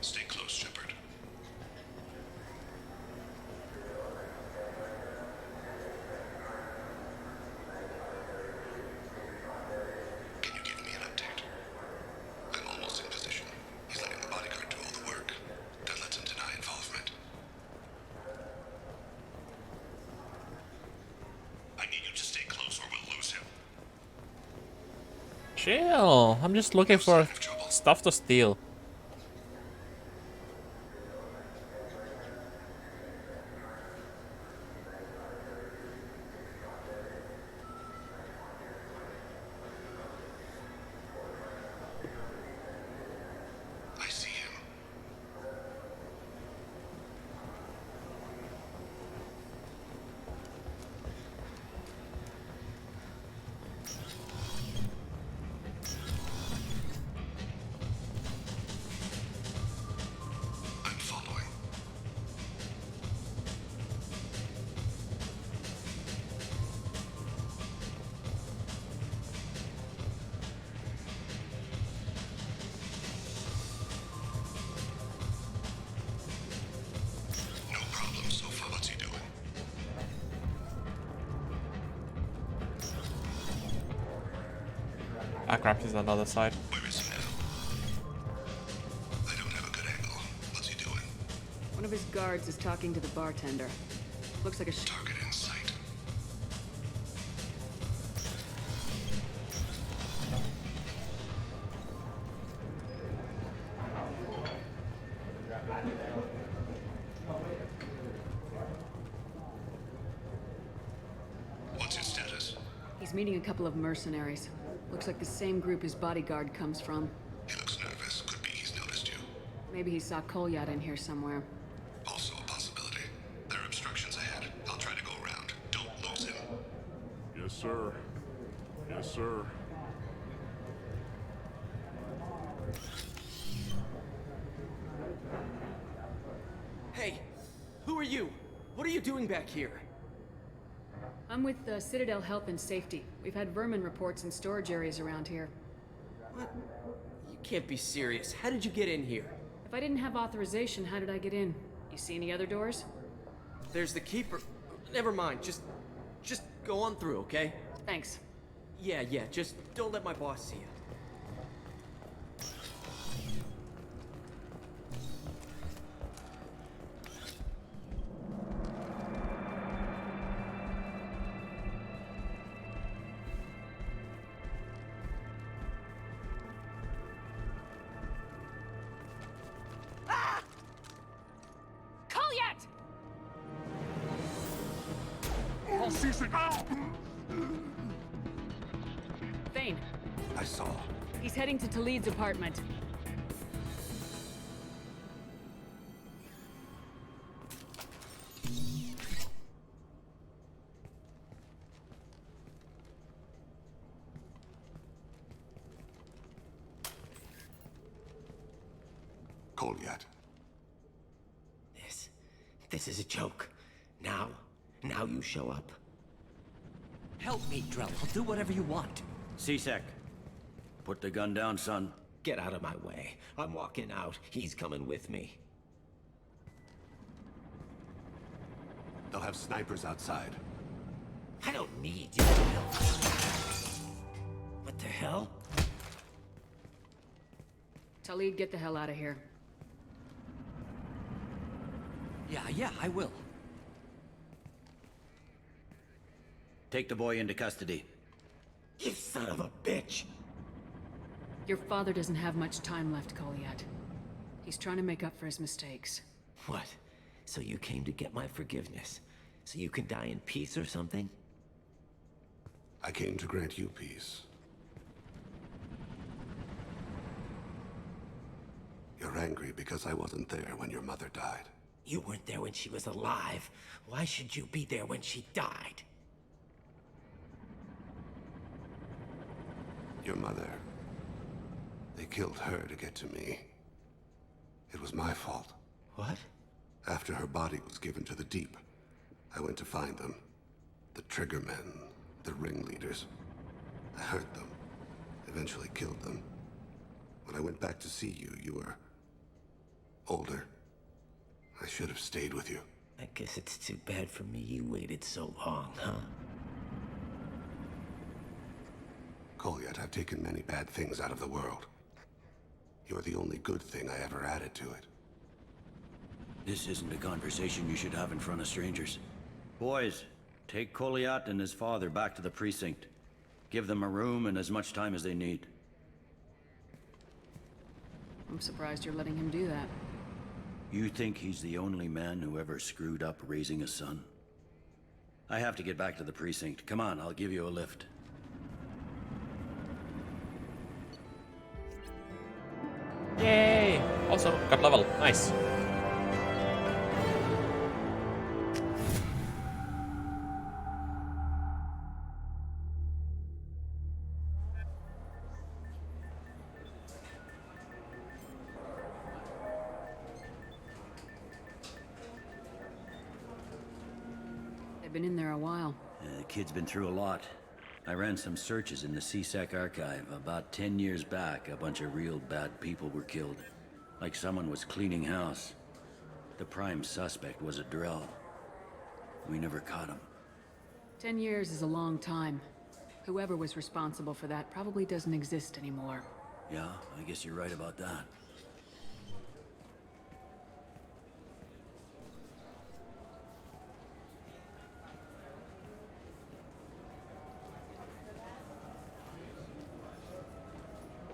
Stay close, Shepard. Can you give me an update? I'm almost in position. He's letting the bodyguard do all the work. That lets him deny involvement. I need you to stay close or we'll lose him. Chill. I'm just looking for stuff to steal. I see him. I'm following. No problem so far. What's he doing? Ah crap, he's on the other side. Where is he now? I don't have a good angle. What's he doing? One of his guards is talking to the bartender. Looks like a Target in sight. What's his status? He's meeting a couple of mercenaries. Looks like the same group his bodyguard comes from. He looks nervous. Could be he's noticed you. Maybe he saw Kolyat in here somewhere. Also a possibility. There are obstructions ahead. I'll try to go around. Don't lose him. Yes, sir. Yes, sir. Hey, who are you? What are you doing back here? I'm with the Citadel Health and Safety. We've had vermin reports in storage areas around here. What? You can't be serious. How did you get in here? If I didn't have authorization, how did I get in? You see any other doors? There's the keeper. Never mind. Just go on through, okay? Thanks. Yeah, just don't let my boss see you. Kolyat! Oh, Cecil! Thane, I saw. he's heading to Talid's apartment. Kolyat. This is a joke. Now you show up. Help me, Drell. I'll do whatever you want. C-Sec, put the gun down, son. Get out of my way. I'm walking out. He's coming with me. They'll have snipers outside. I don't need you. What the hell? Talid, get the hell out of here. Yeah, I will. Take the boy into custody. You son of a bitch! Your father doesn't have much time left, Colliet. He's trying to make up for his mistakes. What? So you came to get my forgiveness? So you can die in peace or something? I came to grant you peace. You're angry because I wasn't there when your mother died. You weren't there when she was alive. Why should you be there when she died? Your mother. They killed her to get to me. It was my fault. What? After her body was given to the Deep, I went to find them. The Triggermen, the ringleaders. I hurt them. Eventually killed them. When I went back to see you, you were older. I should have stayed with you. I guess it's too bad for me you waited so long, huh? Colliet, I've taken many bad things out of the world. You're the only good thing I ever added to it. This isn't a conversation you should have in front of strangers. Boys, take Colliet and his father back to the precinct. Give them a room and as much time as they need. I'm surprised you're letting him do that. You think he's the only man who ever screwed up raising a son? I have to get back to the precinct. Come on, I'll give you a lift. Yay! Also, got level. Nice. They've been in there a while. The kid's been through a lot. I ran some searches in the CSEC archive. About 10 years back, a bunch of real bad people were killed. Like someone was cleaning house. The prime suspect was a Drell. We never caught him. 10 years is a long time. Whoever was responsible for that probably doesn't exist anymore. Yeah, I guess you're right about that.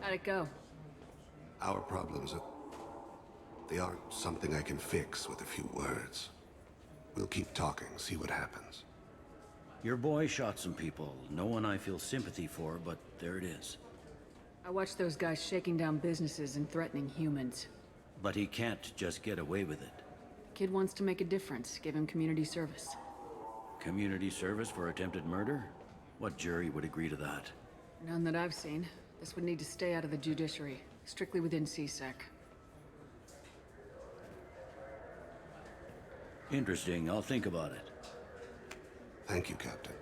How'd it go? Our problems they aren't something I can fix with a few words. We'll keep talking, see what happens. Your boy shot some people. No one I feel sympathy for, but there it is. I watched those guys shaking down businesses and threatening humans. But he can't just get away with it. Kid wants to make a difference. Give him community service. Community service for attempted murder? What jury would agree to that? None that I've seen. This would need to stay out of the judiciary. Strictly within CSEC. Interesting. I'll think about it. Thank you, Captain.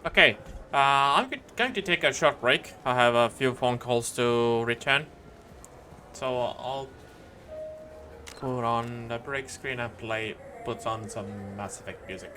Okay, I'm going to take a short break. I have a few phone calls to return. So I'll put on the break screen and put on some Mass Effect music.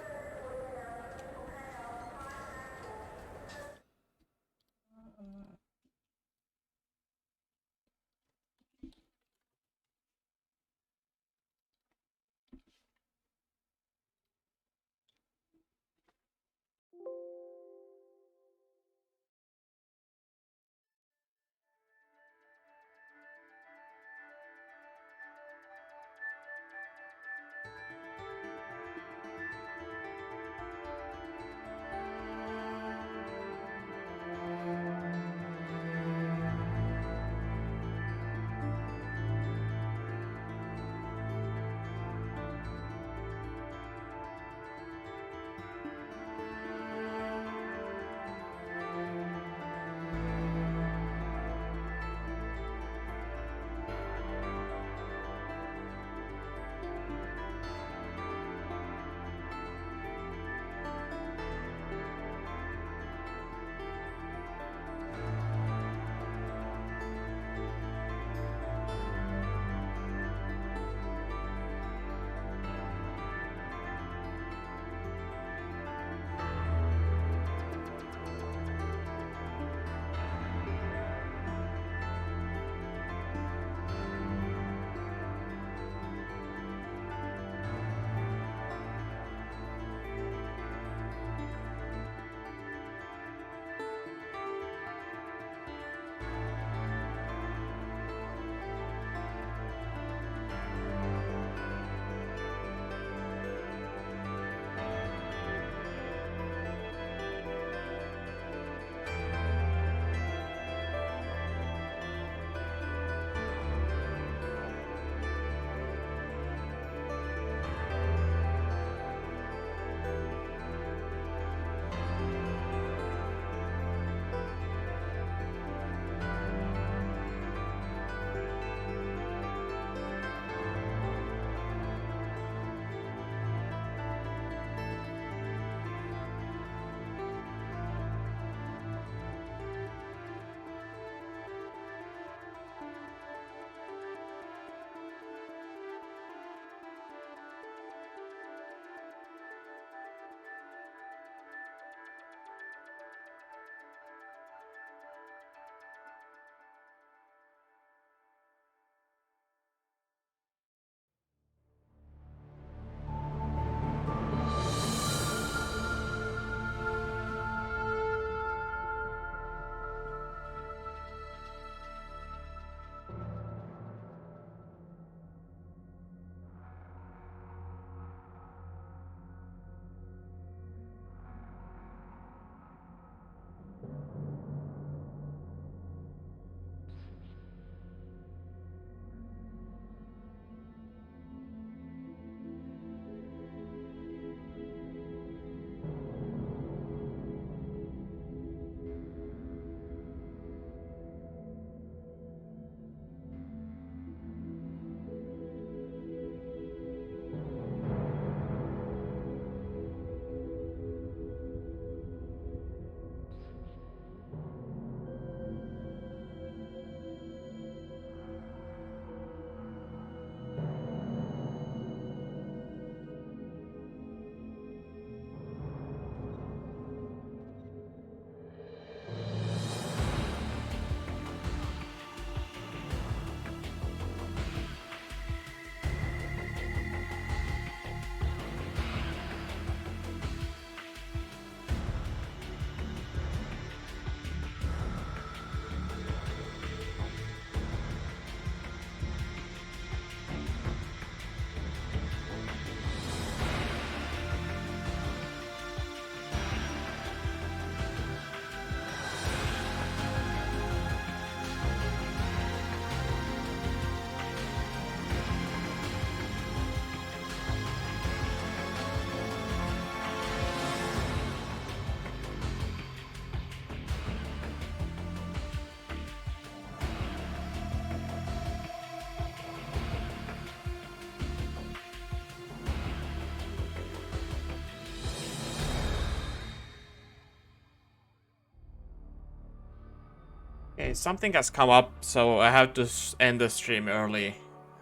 Okay, something has come up, so I have to end the stream early,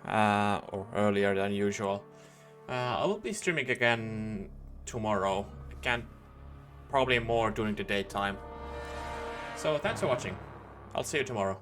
or earlier than usual. I will be streaming again tomorrow. Again, probably more during the daytime. So thanks for watching. I'll see you tomorrow.